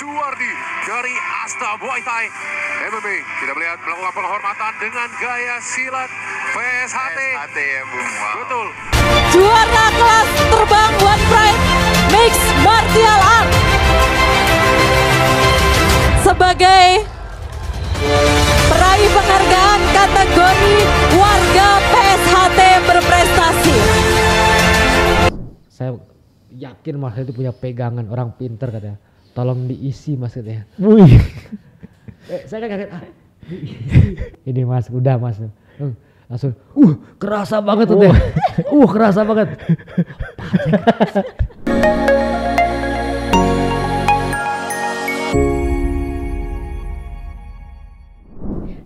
Suwardi dari Asta Muay Thai MMA. Kita melihat melakukan penghormatan dengan gaya silat PSHT. PSHT ya Bung. Wow. Betul. Juara kelas terbang One Pride Mixed Martial Art. Sebagai peraih penghargaan kategori warga PSHT berprestasi. Saya yakin Mas itu punya pegangan orang pinter katanya. Tolong diisi Mas katanya. Wih. Saya kan kaget. Ini Mas, udah Mas. Langsung, kerasa banget tuh. Kerasa banget.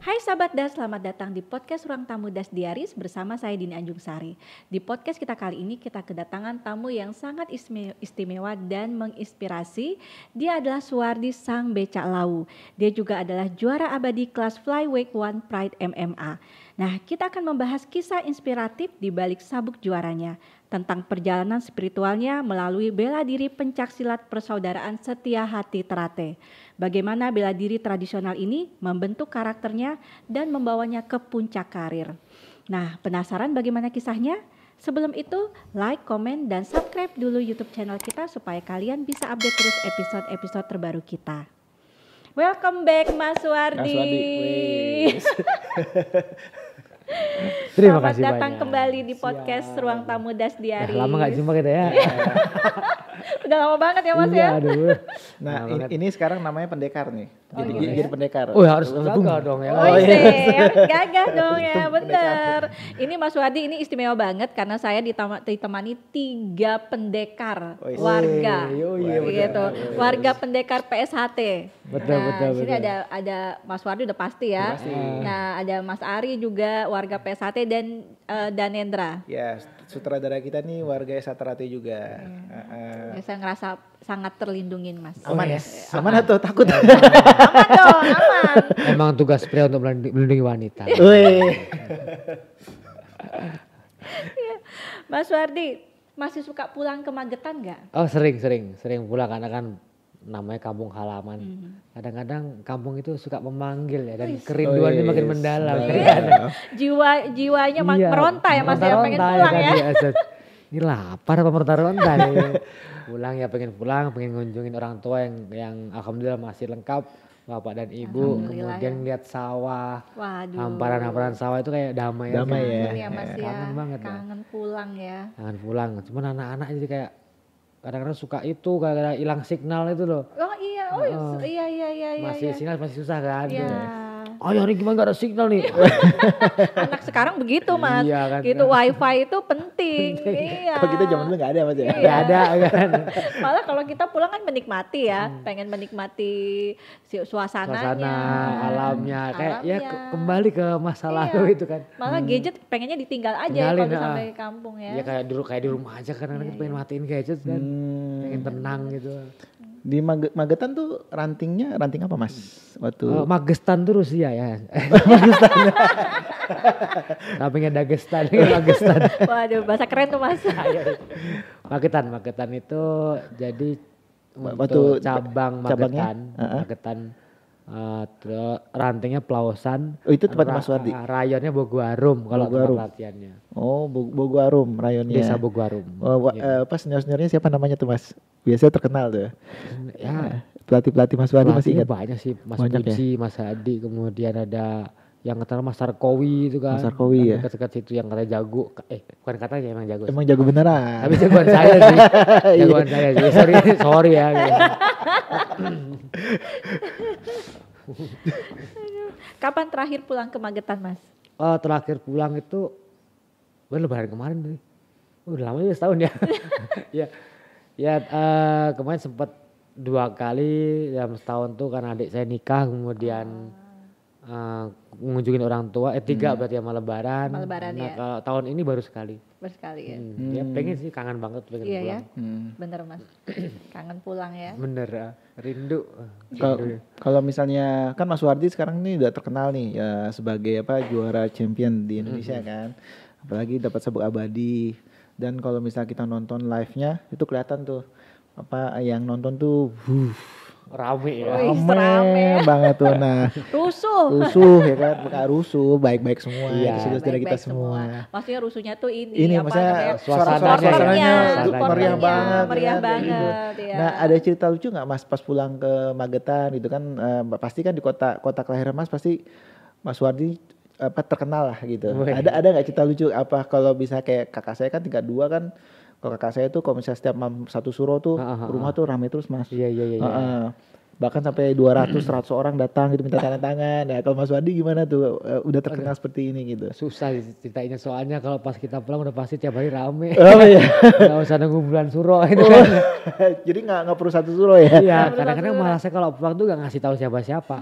Hai sahabat Das, selamat datang di podcast Ruang Tamu Das Diaris bersama saya Dini Anjung Sari. Di podcast kita kali ini kita kedatangan tamu yang sangat istimewa dan menginspirasi. Dia adalah Suwardi Sang Becak Lawu. Dia juga adalah juara abadi kelas Flyweight One Pride MMA. Nah, kita akan membahas kisah inspiratif di balik sabuk juaranya, tentang perjalanan spiritualnya melalui bela diri pencaksilat persaudaraan Setia Hati Terate. Bagaimana bela diri tradisional ini membentuk karakternya dan membawanya ke puncak karir. Nah, penasaran bagaimana kisahnya? Sebelum itu, like, komen, dan subscribe dulu YouTube channel kita supaya kalian bisa update terus episode-episode terbaru kita. Welcome back Mas Suwardi. Terima Selamat kasih datang banyak. kembali di podcast Ruang Tamu Das Diaris. Lama gak jumpa kita ya. Udah lama banget ya Mas Iya, ya. aduh. Nah ini sekarang namanya pendekar nih. gitu Jadi pendekar. Harus gagah dong ya. Harus gagah dong ya, bener. Ini Mas Suwardi ini istimewa banget karena saya ditemani 3 pendekar warga, gitu. Warga pendekar PSHT. Betul. Sini ada Mas Suwardi udah pasti ya. Nah ada Mas Ari juga warga PSHT dan Danendra. Ya, sutradara kita nih warga Satrate juga. Ya, saya ngerasa sangat terlindungin Mas. Aman ya? Aman atau takut? Aman dong, aman. Emang tugas pria untuk melindungi wanita. Wih. Mas Suwardi masih suka pulang ke Magetan nggak? Oh sering pulang karena kan namanya kampung halaman. Kadang-kadang kampung itu suka memanggil ya dan kerinduannya makin mendalam. Jiwanya meronta ya Mas ya, pengen pulang ya. Ini lapar apa meronta nih. Pulang ya pengen ngunjungin orang tua yang alhamdulillah masih lengkap, bapak dan ibu. Kemudian lihat sawah, hamparan sawah itu kayak damai ya. Ya Mas ya, kangen banget kangen pulang ya. Kangen pulang, cuman anak-anak jadi kayak kadang-kadang suka itu gara-gara hilang signal itu loh. Iya. Masih sinyal masih susah kan. Iya. Ayo hari gimana gak ada signal nih. Anak sekarang begitu Mas. Iya kan. Gitu wifi itu penting. Iya. Kalau kita zaman dulu gak ada Mas ya? Gak ada kan. Malah kalau kita pulang kan menikmati ya. Pengen menikmati suasananya. Suasana alamnya. Kayak ya kembali ke masa lalu itu kan. Malah gadget pengennya ditinggal aja Tinggalin, kalau sampai kampung ya. Ya kayak di rumah aja kan. Kita pengen matiin gadget kan. Pengen tenang gitu. Di Magetan tuh ranting apa Mas? Waktu Magestan tuh Rusia ya. Magestan. Tapi nggak Dagestan, Magestan. Waduh, bahasa keren tuh Mas. Magetan itu jadi waktu untuk cabang Magetan. Magetan rantingnya Pelausan. Oh itu tempat Mas Suwardi? Rayonnya Boguarum kalau tempat latihannya. Oh Boguarum rayonnya. Desa Boguarum. Pas senior-seniornya siapa namanya tuh Mas? Biasanya terkenal tuh. Ya pelatih Mas Suwardi masih ingat? Banyak sih, Mas Banyak Puji, Mas Hadi, kemudian ada yang katanya Mas Sarkowi itu kan. Mas Sarkowi ya. Dekat-dekat situ yang katanya jago. Bukan katanya emang jago. Emang jago beneran. Tapi jagoan saya sih. Jagoan saya sih. Sorry ya. Gitu. Kapan terakhir pulang ke Magetan Mas? Terakhir pulang itu lebaran kemarin nih. Udah lama ya setahun ya. Kemarin sempat 2 kali dalam setahun tuh karena adik saya nikah kemudian mengunjungi orang tua 3 berarti sama lebaran. Ya. Kalau tahun ini baru sekali. Ya. Ya pengen sih, kangen banget pengen pulang. Ya. Bener Mas. Kangen pulang ya. Bener, rindu. Kalau misalnya kan Mas Suwardi sekarang nih udah terkenal nih ya sebagai juara champion di Indonesia kan. Apalagi dapat sabuk abadi. Dan kalau misalnya kita nonton live-nya itu kelihatan tuh yang nonton tuh Rame ya. Wih, Rame rame. banget tuh. Nah, Rusuh. ya kan, bukan rusuh, baik-baik semua. Iya. Itu saudara kita Baik-baik semua. Maksudnya rusuhnya tuh ini Ini apa maksudnya namanya? suasananya, suasananya supporternya, meriah banget. Meriah ya, kayak gitu. banget ya. Nah, ada cerita lucu nggak Mas pas pulang ke Magetan gitu kan? Pasti kan di kota kelahiran Mas pasti Mas Wardi terkenal lah gitu. Wih. Ada nggak cerita lucu apa kalau bisa kayak kakak saya kan tingkat 2 kan? Kalau kakak saya tuh kalau misalnya setiap malam satu suro tuh rumah tuh rame terus Mas. Iya. Bahkan sampai 200-100 orang datang gitu minta tanda tangan. Ya kalau Mas Wardi gimana tuh? Udah terkenal seperti ini gitu. Susah ceritainnya soalnya kalau pas kita pulang udah pasti tiap hari rame. Oh iya. Gak usah nunggu bulan suro itu kan. Jadi nggak perlu satu suro ya? Iya, kadang-kadang malah saya kalau pulang tuh gak ngasih tahu siapa-siapa.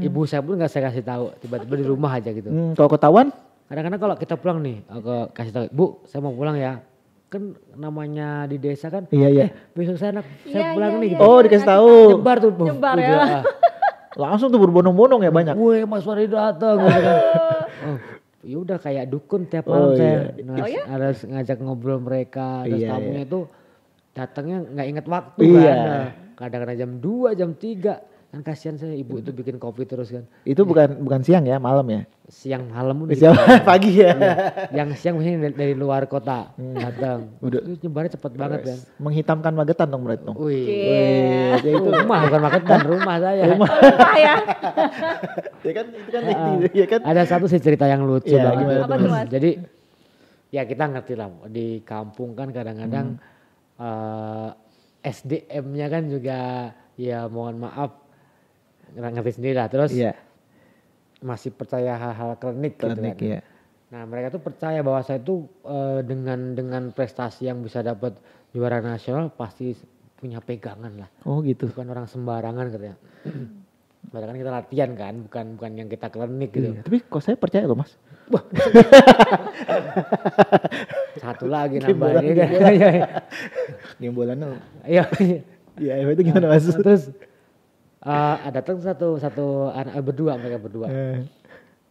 Ibu saya pun gak saya kasih tahu, tiba-tiba di rumah aja gitu. Kalau ketahuan? Kadang-kadang kalau kita pulang nih, aku kasih tahu, Bu, saya mau pulang ya. Kan namanya di desa kan, Iya. besok saya Iya, pulang iya, nih iya. gitu. Oh dikasih tahu. Nyebar tuh. Nyebar tuh ya. dia. Langsung tuh berbondong-bondong ya banyak. Wih, Mas Wardi datang gitu kan. Oh, ya udah kayak dukun tiap malam saya. Nah, harus ngajak ngobrol mereka, terus Iya, tamunya tuh datangnya nggak inget waktu Iya. kan. Nah, kadang-kadang jam 2, jam 3. Kan kasihan saya ibu itu bikin kopi terus kan. Itu bukan siang ya, malam ya? Siang malam udah Siang pagi ya. Iya. Yang siang biasanya dari luar kota datang. Udah. Itu nyebarnya cepet banget kan. Menghitamkan Magetan dong berarti dong. Wih. Ya itu Rumah bukan Magetan, rumah saya. Rumah ya. ya kan itu kan ya kan. Ada satu sih cerita yang lucu Iya, banget. gimana Apa tuh, Mas? Jadi ya kita ngerti lah di kampung kan kadang-kadang SDM-nya kan juga ya mohon maaf ngerti sendiri lah. Terus Iya. masih percaya hal-hal klinik gitu Klinik kan. ya. Nah mereka tuh percaya bahwa saya tuh dengan prestasi yang bisa dapat juara nasional pasti punya pegangan lah. Oh gitu. Bukan orang sembarangan katanya. Padahal kan kita latihan kan, bukan yang kita klinik gitu. Iya. Tapi kok saya percaya loh Mas. Satu lagi Gembolan, namanya. Gembolannya. Iya. Iya itu gimana Mas? Terus datang satu anak mereka berdua.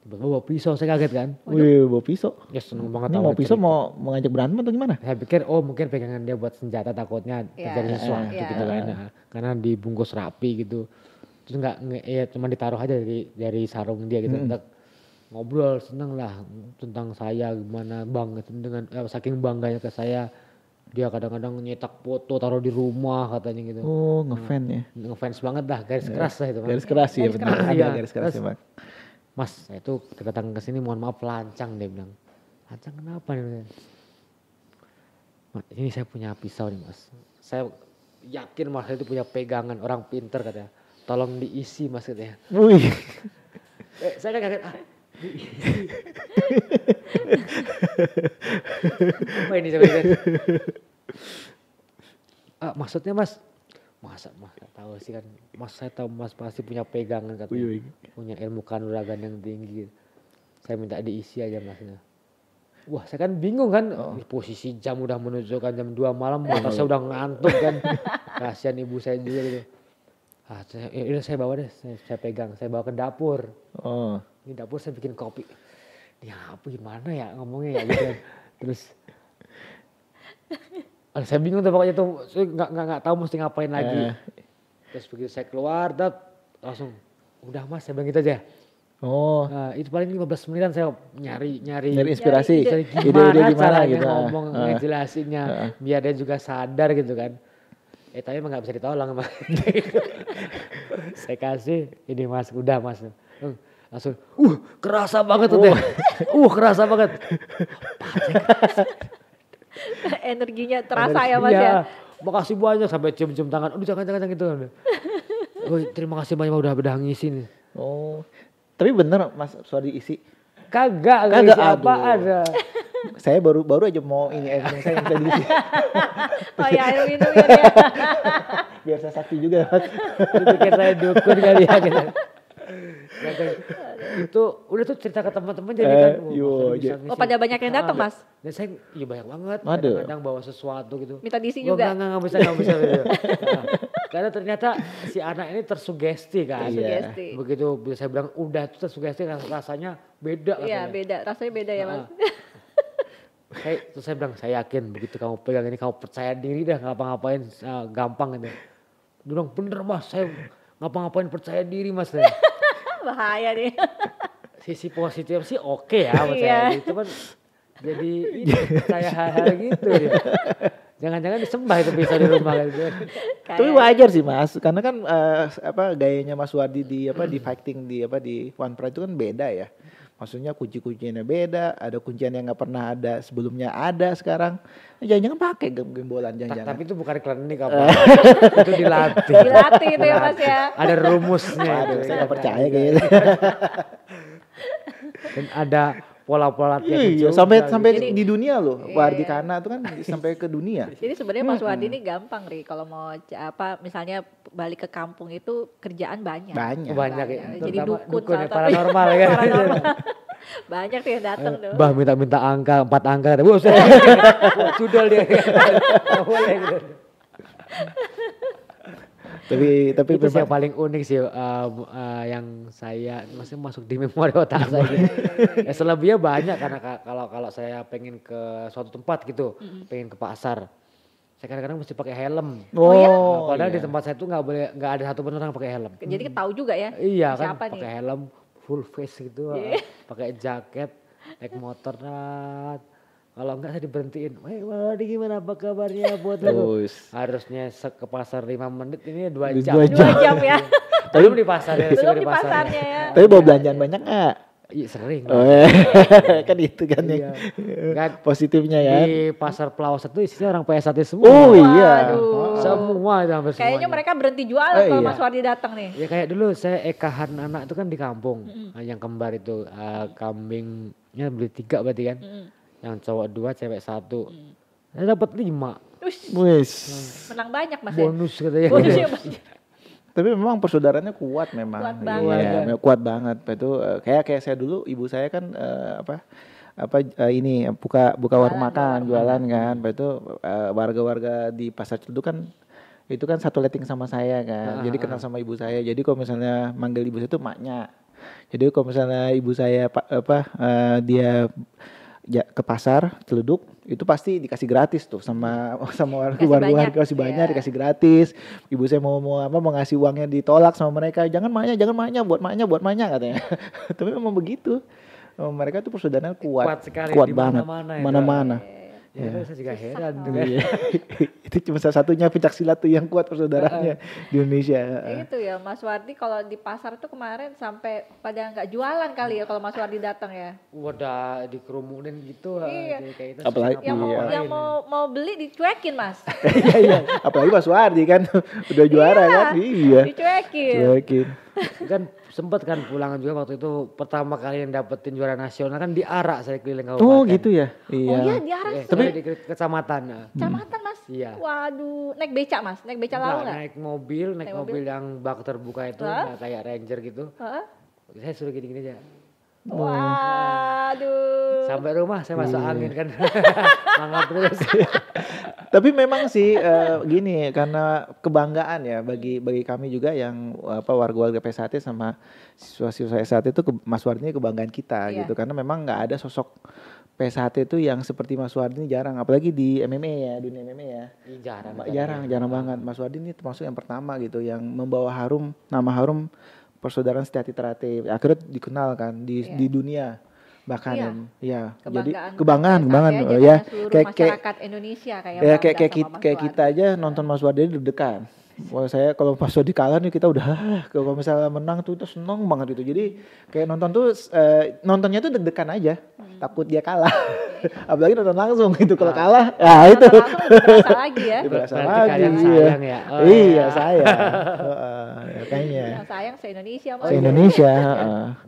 Tiba-tiba bawa pisau, saya kaget kan. Wih, bawa pisau. Ya seneng banget. Ini tahu mau pisau cerita. mau mengajak berantem atau gimana? Saya pikir mungkin pegangan dia buat senjata takutnya terjadi sesuatu iya. gitu kan. Nah, karena dibungkus rapi gitu. Terus ya cuma ditaruh aja dari sarung dia gitu. Untuk ngobrol seneng lah tentang saya gimana banget dengan saking bangganya ke saya. Dia kadang-kadang nyetak foto taruh di rumah katanya gitu. Oh ngefans ya. Ngefans banget dah, garis keras lah itu. Mas. Garis keras ya benar. keras. Ada Iya. garis keras ya Terus, Bang. Mas, saya tuh datang ke sini mohon maaf lancang dia bilang. Lancang kenapa nih? Mas, ini saya punya pisau nih Mas. Saya yakin Mas itu punya pegangan orang pinter katanya. Tolong diisi Mas katanya. Wih. Saya kan kaget. Apa ini sebenarnya? Maksudnya Mas, masa Mas tahu sih kan, Mas saya tahu Mas pasti punya pegangan katanya, punya ilmu kanuragan yang tinggi. Saya minta diisi aja Masnya. Wah saya kan bingung kan, posisi jam udah menunjukkan jam 2 malam, mata saya udah ngantuk kan, kasihan ibu saya juga gitu. Saya bawa deh, saya pegang, saya bawa ke dapur. Oh. Ini dapur saya bikin kopi. Ya apa gimana ya ngomongnya ya gitu. Terus saya bingung tuh pokoknya tuh, saya nggak tahu mesti ngapain lagi. Terus begitu saya keluar, langsung udah Mas saya bilang gitu aja. Oh. Itu paling 15 menitan saya nyari inspirasi. gimana Ide-ide caranya gitu. ngomong ngejelasinnya biar dia juga sadar gitu kan. Tapi emang gak bisa ditolong Mas. Saya kasih ini Mas, udah Mas. Langsung kerasa banget tuh deh. Kerasa banget. Energinya terasa ya Mas ya. Iya, makasih banyak sampai cium-cium tangan. Aduh jangan gitu. Terima kasih banyak udah ngisi nih. Oh. Tapi bener Mas Suwardi isi? Kagak isi apaan. Saya baru aja mau ini air minum saya minta diisi. Oh ya air minum ya dia. Biar saya sakti juga Mas. Dipikir saya dukun kali ya gitu. Itu udah tuh cerita ke teman-teman jadi kan. Oh pada banyak yang datang Mas? Dan saya banyak banget. Aduh. Kadang-kadang bawa sesuatu gitu. Minta diisi juga? Nggak bisa. Gitu. Karena ternyata si anak ini tersugesti kan. Tersugesti. Begitu saya bilang udah itu tersugesti rasanya beda. Iya beda, rasanya beda ya Mas. Terus saya bilang saya yakin begitu kamu pegang ini kamu percaya diri dah ngapa-ngapain gampang gitu. Dia bilang bener mas, saya ngapa-ngapain percaya diri mas. Bahaya nih. Sisi positif sih oke ya percaya diri, cuman jadi percaya hal-hal gitu ya. Jangan-jangan disembah itu bisa di rumah gitu. Tapi wajar sih mas, karena kan gayanya Mas Wardi di fighting di One Pride itu kan beda ya. Maksudnya kunci-kunciannya beda, ada kuncian yang nggak pernah ada sebelumnya ada sekarang. Jangan-jangan pakai gembolan jangan-jangan. Tapi itu bukan klinik apa. Itu dilatih. Dilatih itu ya mas ya. Ada rumusnya. Aduh, saya nggak percaya kayaknya. Dan ada pola-pola latihan. Iya, sampai di dunia loh. Wardi Kana itu kan sampai ke dunia. Jadi sebenarnya Mas Wardi ini gampang nih kalau mau misalnya balik ke kampung itu kerjaan banyak. Banyak ya. Jadi dukun ya, paranormal ya. Banyak tuh yang datang tuh. Bah minta angka 4 angka. Sudah dia. Boleh gitu. Tapi itu sih yang paling unik sih yang saya masuk di memori otak saya gitu. Selebihnya banyak karena kalau saya pengen ke suatu tempat gitu, pengen ke pasar, saya kadang-kadang mesti pakai helm. Padahal di tempat saya tuh nggak ada satu orang pakai helm. Jadi tahu juga ya. Iya kan, pakai helm full face gitu, pakai jaket, naik motor. Kalau enggak saya diberhentiin, Wardi gimana apa kabarnya buat lu? Harusnya ke pasar 5 menit, ini 2 jam. 2 jam ya. Belum di pasar ya. Belum di pasarnya ya. Tapi bawa belanjaan banyak gak? Iya sering. Kan itu kan yang positifnya ya. Di pasar Pelawasa itu isinya orang PS1 semua. Oh iya. Semua itu hampir semuanya. Kayaknya mereka berhenti jualan kalau Mas Wardi datang nih. Ya kayak dulu saya ekahan anak itu kan di kampung. Yang kembar itu kambingnya beli 3 berarti kan. Yang cowok 2, cewek 1. Saya dapat 5. Wis. Menang banyak mas. Bonus katanya. Bonusnya banyak. Tapi memang persaudaranya kuat memang. Kuat banget. Iya, kuat banget. Itu kayak saya dulu, ibu saya kan ini buka warung makan, jualan kan. Itu warga-warga di Pasar Celeduk kan itu kan satu letting sama saya kan. Jadi kenal sama ibu saya. Jadi kalau misalnya manggil ibu saya itu maknya. Jadi kalau misalnya ibu saya dia ke pasar Celeduk itu pasti dikasih gratis tuh sama warga kasih banyak dikasih gratis. Ibu saya mau ngasih uangnya ditolak sama mereka. Jangan maknya buat maknya katanya. Tapi memang begitu. Mereka tuh persaudaraan kuat sekali, kuat banget mana-mana. Ya, saya juga heran. Itu cuma salah satunya pencaksilat tuh yang kuat persaudaraannya di Indonesia. Itu ya Mas Wardi kalau di pasar tuh kemarin sampai pada nggak jualan kali ya kalau Mas Wardi datang ya. Udah dikerumunin gitu. Iya. Kayak itu apalagi yang mau beli dicuekin Mas. Iya. Apalagi Mas Wardi kan udah juara kan. Iya. Dicuekin. Kan sempat kan pulangan juga waktu itu pertama kali yang dapetin juara nasional kan di Arak saya keliling kabupaten. Oh gitu ya. Iya. Oh iya di Arak. Tapi di kecamatan. Kecamatan Mas. Iya. Waduh, naik beca Mas, naik beca lalu nggak? Naik mobil yang bak terbuka itu kayak Ranger gitu. Saya suruh gini-gini aja. Waduh. Sampai rumah saya masuk angin kan. Mangap terus. Tapi memang sih gini karena kebanggaan ya bagi kami juga yang warga-warga PS1 sama siswa-siswa S1 itu Mas Wardi ini kebanggaan kita gitu karena memang nggak ada sosok PS1 itu yang seperti Mas Wardi ini jarang, apalagi di MMA ya, dunia MMA ya. Jarang banget. Mas Wardi ini termasuk yang pertama gitu yang membawa nama harum persaudaraan Setia Terate. Akhirnya dikenal kan di dunia. Bahkan ya jadi kebanggaan ya kayak masyarakat Indonesia kayak kita aja nonton Mas Wardi deg-degan. Wah saya kalau pas di kalah nih kita udah kalau misalnya menang tuh seneng banget gitu. Jadi kayak nontonnya tuh deg-degan aja, takut dia kalah. Apalagi nonton langsung gitu kalau kalah, itu berasa lagi ya. Berasa lagi. Kalian sayang ya. Iya sayang. Kayaknya. Sayang se-Indonesia Mas. Se-Indonesia.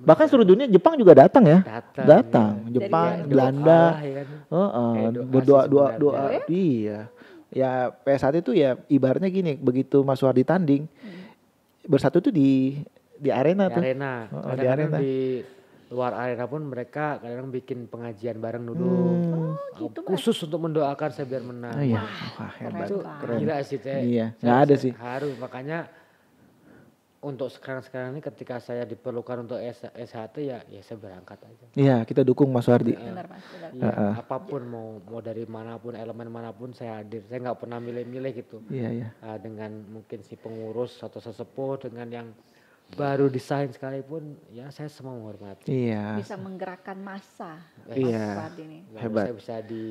Bahkan seluruh dunia Jepang juga datang ya. Datang. Jepang, Belanda. Berdoa. Iya. Ya PS1 itu ya ibaratnya gini, begitu Mas Wardi tanding bersatu tuh di arena tuh. Di arena. Di luar arena pun mereka kadang bikin pengajian bareng dulu. Gitu, khusus untuk mendoakan saya biar menang. Iya. Wah, hebat. Itu gila sih teh. Iya, nggak ada sih. Harus makanya untuk sekarang ini ketika saya diperlukan untuk SHT ya saya berangkat aja. Iya, kita dukung Mas Wardi. Benar Mas, benar. Iya, apapun mau dari manapun, elemen manapun saya hadir. Saya nggak pernah milih-milih gitu. Iya. Dengan mungkin si pengurus atau sesepuh, dengan yang baru desain sekalipun, ya saya semua menghormati. Iya. Bisa menggerakkan massa. Iya. Mas Wardi ini. Hebat. Saya bisa di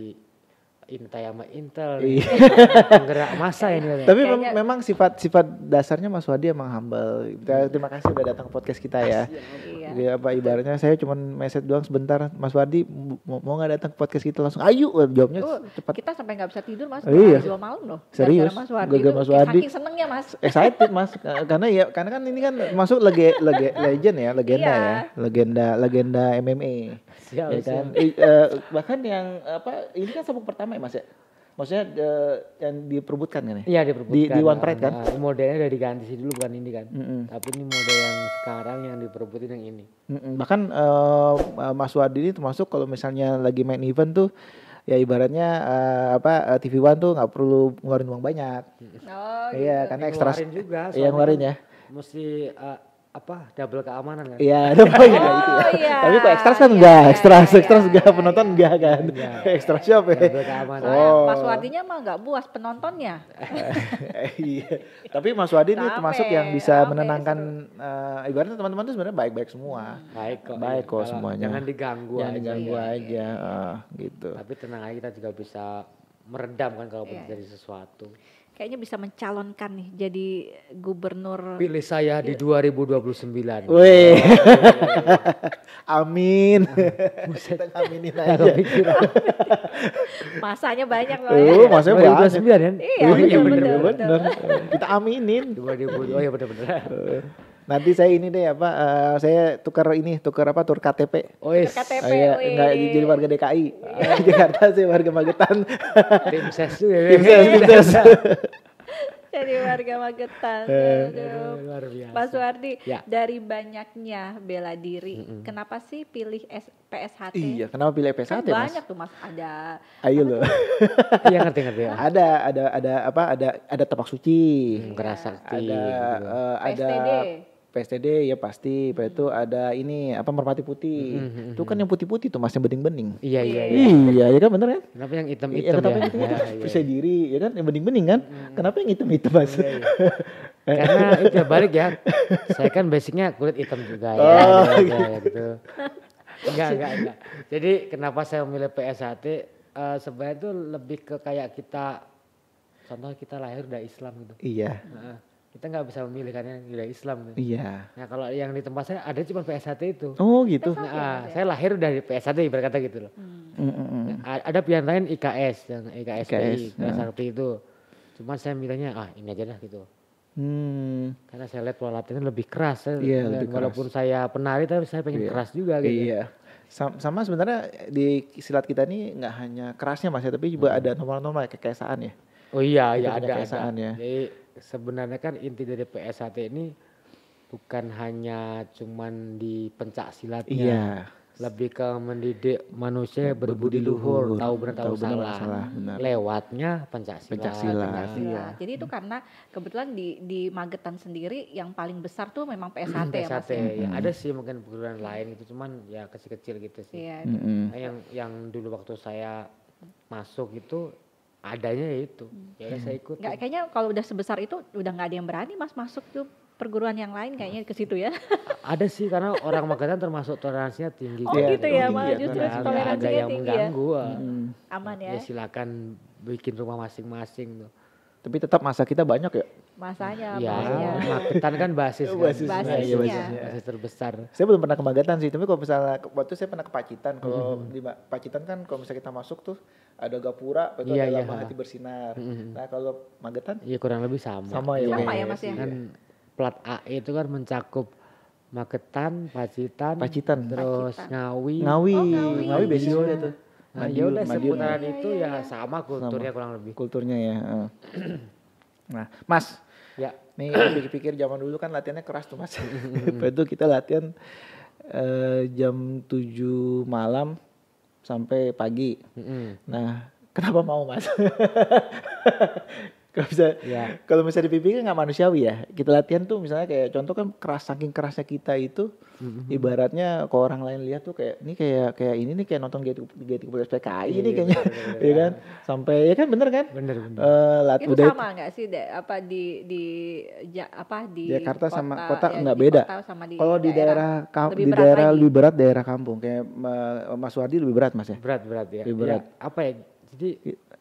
Intel sama Intel, Iya. penggerak masa ini. Tapi Kayaknya- memang sifat dasarnya Mas Wardi emang humble. Terima kasih udah datang ke podcast kita ya. Iya. Dia apa ibaratnya saya cuma message doang sebentar, Mas Wardi mau nggak datang ke podcast kita langsung ayo, jawabnya cepat. Kita sampai nggak bisa tidur Mas. Iya. 2 malam loh. Serius? Gara-gara Mas Wardi Gara-gara itu Mas Wardi. saking senengnya Mas. Excited Mas karena kan ini kan masuk legend ya, legenda Iya. ya. Legenda MMA. Siap, Ya kan? Bahkan yang apa ini kan sabuk pertama ya Mas ya. Maksudnya yang diperebutkan kan ya? Iya diperebutkan. Di One Pride kan? Modelnya udah diganti sih dulu, bukan ini kan. Mm-mm. Tapi ini model yang sekarang yang diperebutin yang ini. Bahkan Mas Wardi ini termasuk kalau misalnya lagi main event tuh ya ibaratnya TV One tuh nggak perlu ngeluarin uang banyak. Oh, Iya, karena ekstra. Ngeluarin juga. Iya, soalnya ngeluarin kan ya. Mesti double keamanan kan. Iya, ada poin itu ya. iya. Tapi kok ekstras kan Iya, enggak, iya, ekstras iya, enggak, iya, penonton enggak kan. Ekstra siapa ya? Double keamanan. Soalnya Oh. Mas Wardinya mah nggak puas penontonnya. Iya. Tapi Mas Wadi ini Rame, termasuk yang bisa rame, menenangkan ibaratnya teman-teman tuh sebenarnya baik-baik semua. Baik kok. Baik kok Kalau semuanya. Jangan diganggu Jangan aja. diganggu Iya. aja, gitu. Tapi tenang aja, kita juga bisa meredam kan kalau Iya. terjadi sesuatu. Kayaknya bisa mencalonkan nih jadi gubernur. Pilih saya di 2029. Wih. Amin. Kita aminin Nggak aja. kepikiran. Masanya banyak loh. Maksudnya banyak. 2029 kan? Iya, Oh, iya betul, bener. Kita aminin. 2000. Oh iya benar-benar. Nanti saya ini deh saya tukar tur KTP. Oh yes. KTP, Iya, wih. enggak jadi warga DKI. Jakarta sih warga Magetan. Tim ses juga ya. Tim ses. Jadi warga Magetan. Aduh. Luar biasa. Mas Wardi, Ya. dari banyaknya bela diri, kenapa sih pilih PSHT? Iya, kenapa pilih Kan PSHT Mas? banyak tuh Mas, ada Ayo loh. Iya ngerti ya. Ada tapak suci. Kerasakti. Ada PSTD ya pasti. Itu ada ini merpati putih. Itu kan yang putih-putih tuh Mas, yang bening-bening. Iya. Iya, ya kan bener kan? Kenapa yang Iya, hitam-hitam kenapa ya? yang hitam-hitam? Iya. Percaya diri, ya kan? Yang bening-bening kan? Kenapa yang hitam-hitam Mas? Karena itu ya balik ya. Saya kan basicnya kulit hitam juga ya. Oh, gitu. Enggak. Jadi kenapa saya memilih PSHT? Sebenarnya itu lebih ke kayak kita, contoh kita lahir dari Islam gitu. Iya. Nah, kita nggak bisa memilih karena dari Islam gitu. Iya. Nah kalau yang di tempat saya ada cuma PSHT itu. Oh gitu. Nah, saya lahir dari PSHT berkata gitu loh. Nah, ada pilihan lain IKS, yang IKSPI, Kerasakti itu. Cuma saya milihnya ini aja dah gitu. Karena saya lihat pola latihannya lebih keras. Iya, lebih keras. Walaupun saya penari tapi saya pengen keras juga gitu. Iya. Sama sebenarnya di silat kita ini nggak hanya kerasnya Mas ya, tapi juga ada normal-normal kekesaan ya. Oh iya, Kita ya punya ada. keesaan ya. Jadi sebenarnya kan inti dari PSHT ini bukan hanya cuman di pencak silatnya. Iya. Lebih ke mendidik manusia berbudi luhur, tahu benar tahu salah. Benar. Lewatnya pencak silat. Pencaksilat. Iya. Iya. Jadi itu karena kebetulan di Magetan sendiri yang paling besar tuh memang PSHT ya Mas. PSHT ya. Ada sih mungkin perguruan lain itu, cuman ya kecil-kecil gitu sih. Iya. Nah, yang dulu waktu saya masuk itu adanya ya itu. Ya udah saya ikut. Nggak, kayaknya kalau udah sebesar itu udah nggak ada yang berani Mas masuk tuh perguruan yang lain kayaknya ke situ ya. Ada sih karena orang Magetan termasuk toleransinya tinggi. Oh Iya, gitu ya, tinggi malah ya, justru benar. Nggak ada toleransinya yang tinggi ya. mengganggu. Aman ya. Ya silakan bikin rumah masing-masing tuh. Tapi tetap masa kita banyak ya. Masanya, Ya, masanya. Magetan kan basis kan. Basisnya, iya, basisnya. Basis terbesar. Saya belum pernah ke Magetan sih, tapi kalau misalnya waktu saya pernah ke Pacitan. Kalau di Pacitan kan kalau misalnya kita masuk tuh ada gapura, itu Iya, ada iya. lama hati bersinar. Nah kalau Magetan Iya kurang lebih sama. sama ya. Sama Mas? ya, Mas, ya? Kan plat AE itu kan mencakup Magetan, Pacitan, Pacitan. terus Pacitan. Ngawi. Ngawi, Oh, Ngawi. Ngawi basisnya tuh. Nah, ya udah Madiun. seputaran itu ya sama kulturnya kurang lebih. Kulturnya ya. Nah, Mas, Ya, nih pikir-pikir zaman dulu kan latihannya keras tuh Mas. Itu kita latihan jam 7 malam sampai pagi. Nah, kenapa mau Mas? Gak bisa. Ya. Kalau misalnya dipikir nggak manusiawi ya. Kita latihan tuh misalnya kayak contoh kan saking kerasnya kita itu, ibaratnya kalau orang lain lihat tuh kayak ini kayak ini nih kayak nonton G30 SPKI ini kayaknya, ya kan? Sampai ya kan bener kan? Bener. Itu udah sama nggak sih di Jakarta sama kota nggak beda. Kalau di daerah lebih berat daerah kampung kayak Mas Wardi lebih berat Mas ya. Berat ya. Lebih berat. Ya, apa ya? Jadi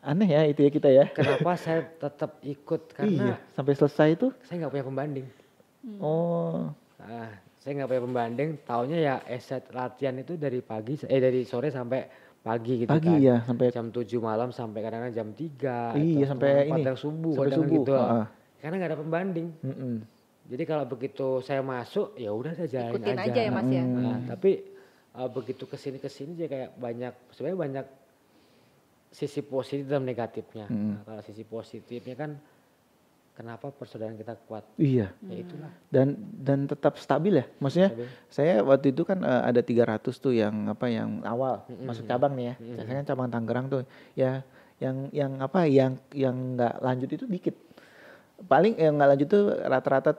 aneh ya itu ya kita ya. kenapa saya tetap ikut karena sampai selesai itu saya nggak punya pembanding. Oh. Saya nggak punya pembanding. Taunya ya eset latihan itu dari sore sampai pagi gitu Pagi kan. ya sampai Jam 7 malam sampai kadang-kadang jam 3. Iya sampai ini. Subuh Sampai kadang subuh. gitu. Karena nggak ada pembanding. Jadi kalau begitu saya masuk ya udah saya jalanin ikutin aja ya Mas ya. Nah, tapi begitu kesini aja kayak sebenarnya banyak sisi positif dan negatifnya. Nah, kalau sisi positifnya kan kenapa persaudaraan kita kuat? Iya. Ya itulah. Dan tetap stabil ya. Maksudnya saya waktu itu kan ada 300 tuh yang awal masuk cabang nih ya. Saya kan cabang Tangerang tuh. Ya yang nggak lanjut itu dikit. Paling yang nggak lanjut tuh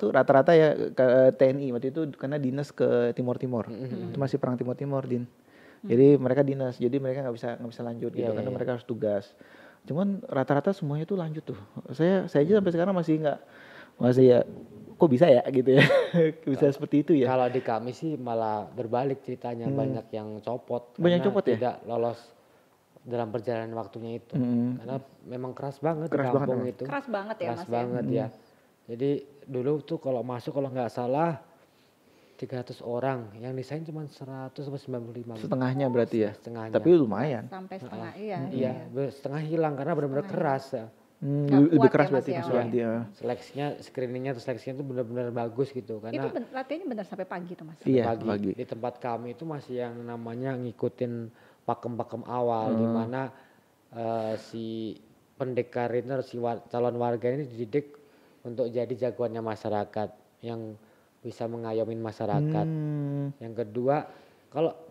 rata-rata ya ke TNI waktu itu karena dinas ke Timur. Itu masih perang Timur Din. Jadi mereka dinas, jadi mereka nggak bisa lanjut gitu karena mereka harus tugas. Cuman rata-rata semuanya tuh lanjut tuh. Saya aja sampai sekarang masih ya kok bisa ya gitu ya. Bisa seperti itu ya. Kalau di kami sih malah berbalik ceritanya, banyak yang copot. Banyak copot ya? Tidak lolos dalam perjalanan waktunya itu. Karena memang keras banget di Keras kampung banget itu. Keras banget ya Keras Mas banget ya. Jadi dulu tuh kalau nggak salah 300 orang, yang desain cuma 100 sampai 95. Setengahnya berarti ya. Setengahnya. Tapi lumayan. sampai setengah iya. Iya, setengah hilang karena benar-benar keras ya. Lebih kuat keras ya, berarti Mas Mas ya. Wandi. Screeningnya itu benar-benar bagus gitu karena Itu latihannya benar sampai pagi tuh Mas. Iya, pagi. pagi. Di tempat kami itu masih yang namanya ngikutin pakem-pakem awal di mana si pendekar ini atau calon warga ini dididik untuk jadi jagoannya masyarakat yang bisa mengayomin masyarakat. Yang kedua,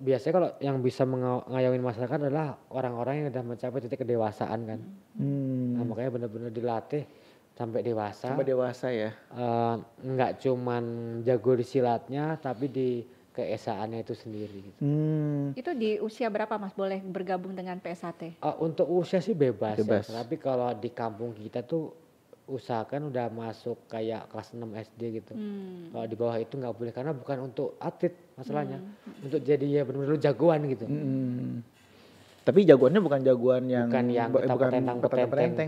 biasanya kalau yang bisa mengayomin masyarakat adalah orang-orang yang sudah mencapai titik kedewasaan kan. Nah, makanya benar-benar dilatih sampai dewasa. Sampai dewasa ya. Nggak cuman jago di silatnya, tapi di keesaannya itu sendiri. Gitu. Itu di usia berapa Mas boleh bergabung dengan PSAT? Untuk usia sih bebas. Bebas. Ya. Tapi kalau di kampung kita tuh usahakan udah masuk kayak kelas 6 SD gitu. Kalau di bawah itu nggak boleh karena bukan untuk atlet masalahnya. Untuk jadi ya benar-benar jagoan gitu. Tapi jagoannya bukan jagoan yang petentang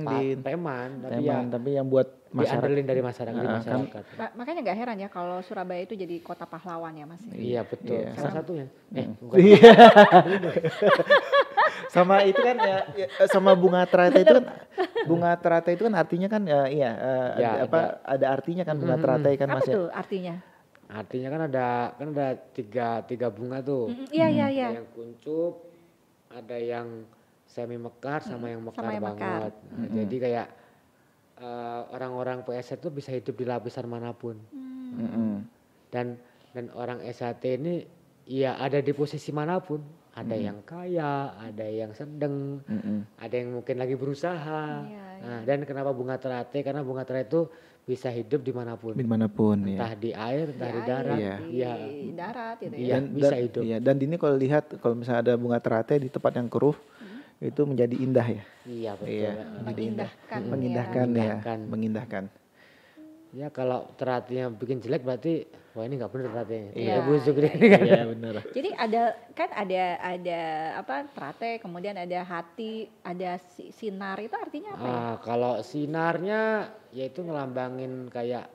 Din. preman, tapi yang buat masyarakat. diandelin dari masyarakat. Makanya nggak heran ya kalau Surabaya itu jadi kota pahlawan ya Mas. Iya betul. Iya. Salah satunya. Bukan. Sama itu kan sama bunga teratai itu kan artinya kan ada artinya kan bunga teratai kan Apa Mas ya. tuh artinya? Artinya kan ada tiga bunga tuh. Iya. Ada yang kuncup, ada yang semi mekar sama yang mekar banget. Nah, jadi kayak orang-orang PS itu bisa hidup di lapisan manapun. Dan orang SAT ini ya ada di posisi manapun. Ada yang kaya, ada yang sedang, ada yang mungkin lagi berusaha. Nah, dan kenapa bunga teratai? Karena bunga teratai itu bisa hidup dimanapun. Entah di air, entah di darat. Di darat gitu ya. Bisa hidup. Iya, dan ini kalau misalnya ada bunga teratai di tempat yang keruh, itu menjadi indah ya. Iya betul. Iya, mengindahkan. Ya kalau teratainya bikin jelek berarti wah ini nggak benar teratainya. Iya, busuk ini kan. Iya benar. Jadi ada apa teratai, kemudian ada hati, ada sinar, itu artinya apa ya? Kalau sinarnya yaitu ngelambangin kayak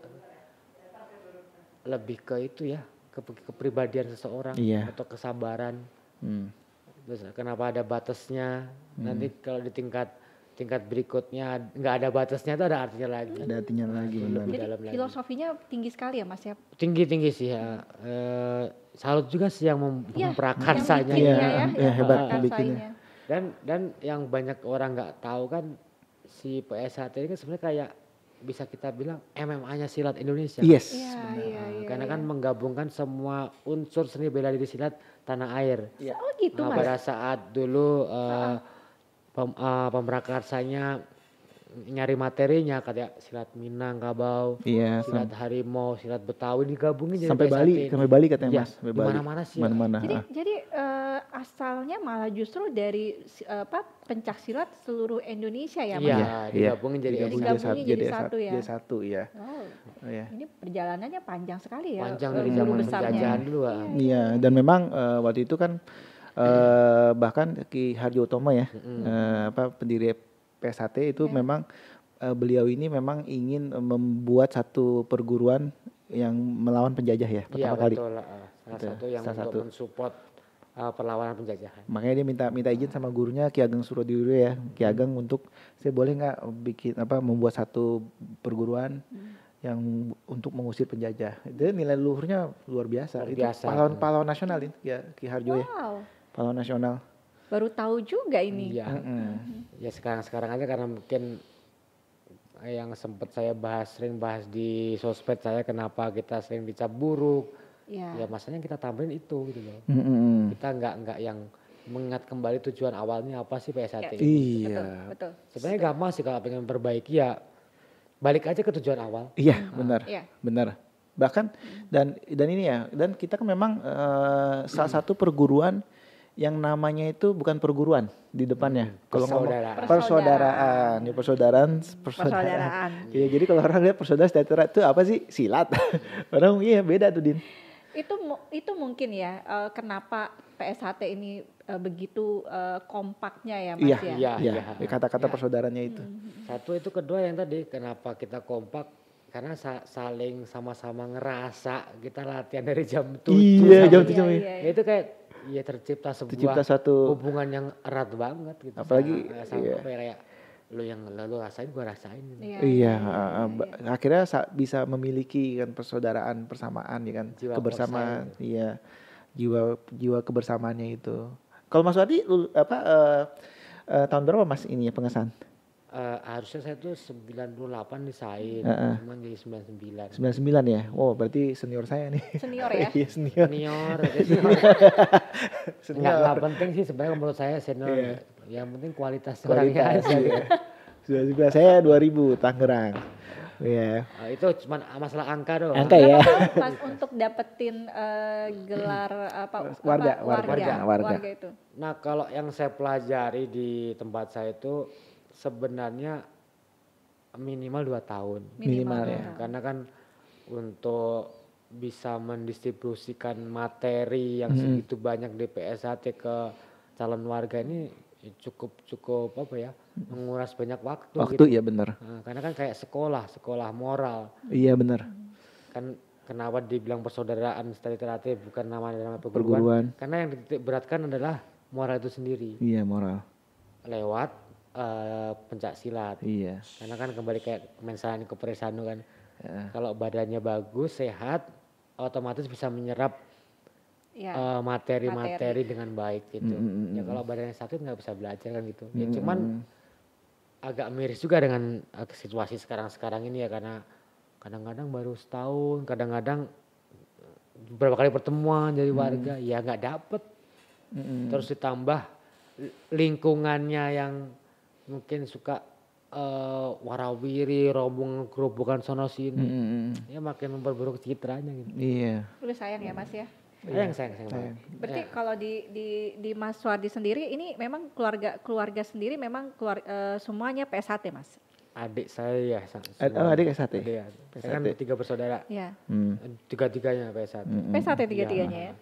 lebih ke itu ya, kepribadian seseorang atau kesabaran. Terus kenapa ada batasnya? Nanti kalau di tingkat berikutnya nggak ada batasnya itu ada artinya lagi. Ada artinya lagi. Jadi filosofinya tinggi sekali ya Mas ya? Tinggi sih ya. Salut juga sih yang memprakarsanya. Hebat bikinnya. Dan yang banyak orang nggak tahu kan si PSAT ini kan sebenarnya kayak bisa kita bilang MMA-nya silat Indonesia. Yes. Iya. Karena kan menggabungkan semua unsur seni bela diri silat tanah air. Oh gitu Mas. Pada saat dulu pemrakarsanya nyari materinya kayak silat Minangkabau, Iya, silat harimau, silat Betawi digabungin jadi sampai PSAT Bali, ini. sampai Bali katanya Iya, Mas, sampai di Bali. mana-mana sih ya. Mana-mana. Jadi asalnya malah justru dari pencak silat seluruh Indonesia ya Mas? Iya, ya? digabungin jadi Digabungin jadi satu ya? Jadi satu ya. Oh, Iya. ini perjalanannya panjang sekali ya. panjang dari guru zaman besarnya. penjajahan dulu. Iya, dan memang waktu itu kan bahkan Ki Harjotomo ya, pendiri PSHT itu memang beliau ini memang ingin membuat satu perguruan yang melawan penjajah ya pertama kali. Betul. Salah satu yang untuk mensupport perlawanan penjajahan. Makanya dia minta izin sama gurunya Ki Ageng Surodiro ya, Ki Ageng untuk saya boleh nggak bikin membuat satu perguruan yang untuk mengusir penjajah. Itu nilai luhurnya luar biasa. Itu pahlawan nasional ini ya Ki Harjo ya. Pahlawan nasional. Baru tahu juga ini. Iya. Ya sekarang aja karena mungkin yang sempat saya sering bahas di sosmed saya kenapa kita sering dicap buruk. Ya masanya kita tambahin itu gitu loh. Kita nggak yang mengingat kembali tujuan awalnya apa sih PSHT ini. Iya. Betul. Sebenarnya gampang sih kalau pengen perbaiki ya balik aja ke tujuan awal. Iya, benar. Benar. Bahkan dan ini ya, dan kita kan memang salah satu perguruan yang namanya itu bukan perguruan di depannya. Kalau ngomong persaudaraan. Iya, jadi kalau orang lihat persaudaraan sejahtera itu apa sih? Silat. Orang beda tuh Din. Itu mungkin ya kenapa PSHT ini begitu kompaknya ya Mas ya. Iya. Kata-kata persaudaraannya itu. Satu itu, kedua yang tadi kenapa kita kompak karena saling sama-sama ngerasa kita latihan dari jam 7 jam 7. Itu kayak tercipta satu hubungan yang erat banget gitu. Apalagi kayak lu yang lu rasain gua rasain. Akhirnya bisa memiliki kan persaudaraan, persamaan ya kan, jiwa kebersamaan. Iya. Jiwa kebersamaannya itu. Kalau Mas Wadi tahun berapa Mas ini ya pengesahan? Harusnya saya tuh 98 disain, cuman jadi 99. 99 ya? Wow, berarti senior saya nih. Senior ya? Iya, senior. Nggak penting sih sebenarnya menurut saya senior. Yang penting kualitas orangnya aja. Sudah saya 2000 Tangerang. Iya. Itu cuma masalah angka doang. Angka ya. Pas untuk dapetin gelar warga itu. Nah, kalau yang saya pelajari di tempat saya itu sebenarnya minimal 2 tahun. Minimal ya. Karena kan untuk bisa mendistribusikan materi yang segitu banyak di PSHT ke calon warga ini cukup menguras banyak waktu gitu. Ya benar. Nah, karena kan kayak sekolah moral. Iya benar. Kan kenapa dibilang persaudaraan secara literatif bukan nama perguruan? Karena yang dititik beratkan adalah moral itu sendiri. Iya, moral. Lewat pencak silat. Iya. Karena kan kembali kayak Mensani ke Presanu kan. Kalau badannya bagus, sehat, otomatis bisa menyerap materi dengan baik gitu. Ya kalau badannya sakit nggak bisa belajar kan gitu. Ya cuman agak miris juga dengan situasi sekarang ini ya, karena kadang-kadang baru setahun, kadang-kadang beberapa kali pertemuan jadi warga ya nggak dapet. Terus ditambah lingkungannya yang mungkin suka warawiri, gerobokan sono sini, ya makin memperburuk citranya gitu. Iya. Udah sayang ya Mas ya. Sayang. Berarti kalau di Mas Wardi sendiri ini memang keluarga sendiri memang semuanya PSHT Mas. Adik saya ya. Adik PSHT. Saya kan 3 bersaudara. Iya. 3-tiganya PSHT. PSHT 3-tiganya ya.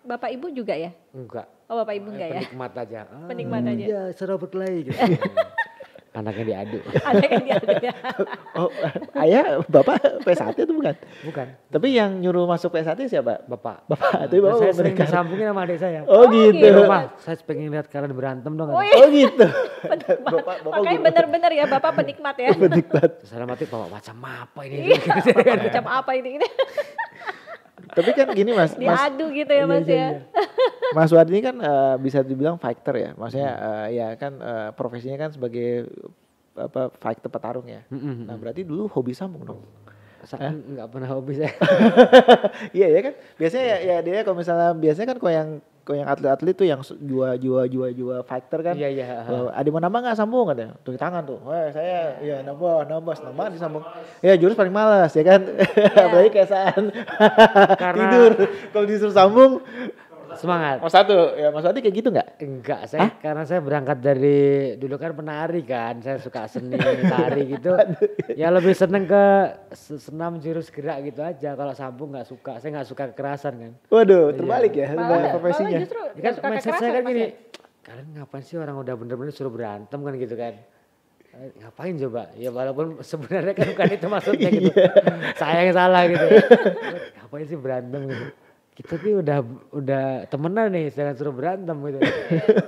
Bapak Ibu juga ya? Enggak. Oh Bapak Ibu enggak ya? Penikmat aja. Penikmat aja. Ya seru berkelahi gitu. Anaknya diadu. Anaknya diadu ya. Oh, ayah bapak PSHT itu bukan? Bukan. Tapi yang nyuruh masuk PSHT siapa? Bapak. Tapi bapak saya sering disambungin sama adik saya. Oh gitu. Bapak, saya pengen lihat kalian berantem dong. Oh gitu. Bapak makanya benar-benar ya Bapak penikmat ya. Penikmat. Saya mati bapak macam apa ini? Macam apa ini? Tapi kan gini Mas. Diadu gitu ya Mas ya. Mas Wardi ini kan bisa dibilang fighter ya. Maksudnya ya kan profesinya kan sebagai fighter petarung ya. Nah berarti dulu hobi sambung dong. Saya enggak pernah hobi saya. Iya ya kan. Biasanya ya dia kalau misalnya biasanya kan kalau yang kalau yang atlet-atlet tuh yang jual fighter kan. Iya. Ada mau nambah nggak sambung ada? Tuh tangan tuh. Wah saya ya nambah senang banget disambung. Ya jurus paling malas ya kan. Apalagi keesaan tidur. Kalau disuruh sambung semangat. Mas satu ya Mas Wadi kayak gitu nggak? Enggak, karena saya berangkat dari dulu kan penari kan, saya suka seni tari gitu. Ya lebih seneng ke senam jurus gerak gitu aja. Kalau sambung nggak suka, saya nggak suka kekerasan kan. Waduh, terbalik ya profesinya. Malah justru Ya kan suka mindset kekerasan, saya kan Mas, gini, ya? kalian ngapain sih orang udah bener-bener suruh berantem kan gitu kan. Ngapain coba? Ya walaupun sebenarnya kan bukan itu maksudnya gitu. Saya yang salah gitu. Ngapain sih berantem gitu. Kita tuh udah temenan nih, jangan suruh berantem gitu.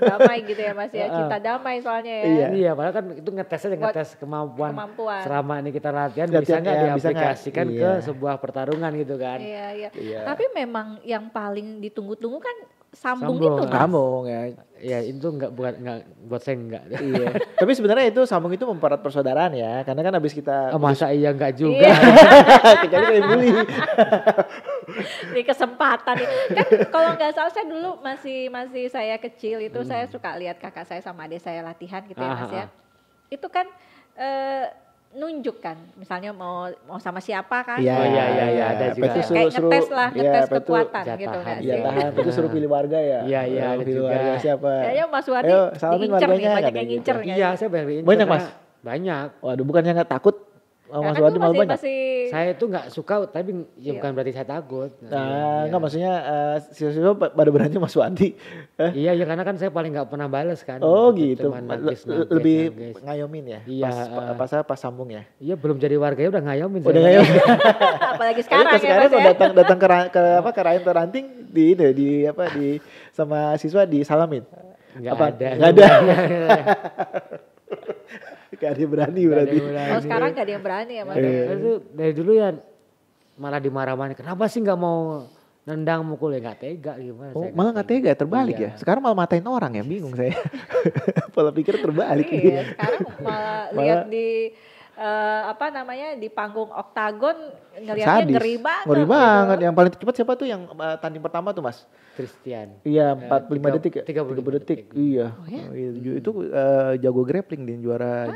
Damai gitu ya Mas ya, cinta damai soalnya ya. Iya, padahal kan itu ngetes kemampuan. Selama ini kita latihan bisa nggak diaplikasikan ke sebuah pertarungan gitu kan. Iya. Tapi memang yang paling ditunggu-tunggu kan sambung itu. Sambung ya. Ya itu enggak buat saya enggak. Iya. Tapi sebenarnya itu sambung itu mempererat persaudaraan ya, karena kan habis kita masa iya enggak juga. Kecuali kayak bully. Ini kesempatan nih. Kan kalau nggak salah saya dulu masih saya kecil itu saya suka lihat kakak saya sama adik saya latihan gitu ya Mas ya. Itu kan nunjuk kan, misalnya mau sama siapa kan? Iya, ada juga. Kayak ngetes kekuatan gitu kan? Iya tahan, itu suruh pilih warga ya. Iya, ada pilih juga. warga siapa? Kayaknya Mas Wadi salamin diincer nih, warganya, banyak yang ngincer. Iya, saya banyak diincer. Banyak Mas? Banyak. Waduh, bukannya nggak takut? Mas Wadi malah banyak. Saya itu nggak suka, tapi ya bukan berarti saya takut. Enggak maksudnya siswa-siswa pada berani Mas Wadi. Iya, karena kan saya paling nggak pernah balas kan. Oh gitu, lebih nangis. ngayomin ya? Iya. Pas sambung ya? Iya, belum jadi warganya udah ngayomin. Udah ngayomin. Apalagi sekarang ya sekarang Mas ya. datang ke Rain Teranting di sama siswa disalamin. Nggak ada. Gak ada yang berani berarti. Oh sekarang gak ada yang berani ya Mas. Itu dari dulu ya malah dimarah-marahin. Kenapa sih nggak mau nendang mukul ya nggak tega gimana? Oh malah nggak tega, terbalik ya. Sekarang malah matain orang ya, bingung saya. Pola pikir terbalik. Iya, sekarang malah lihat di di panggung oktagon ngelihatnya ngeri banget. Yang paling cepat siapa tuh yang tanding pertama tuh Mas? Christian. Iya 45 detik ya? 30 detik. Iya. Itu jago grappling din juara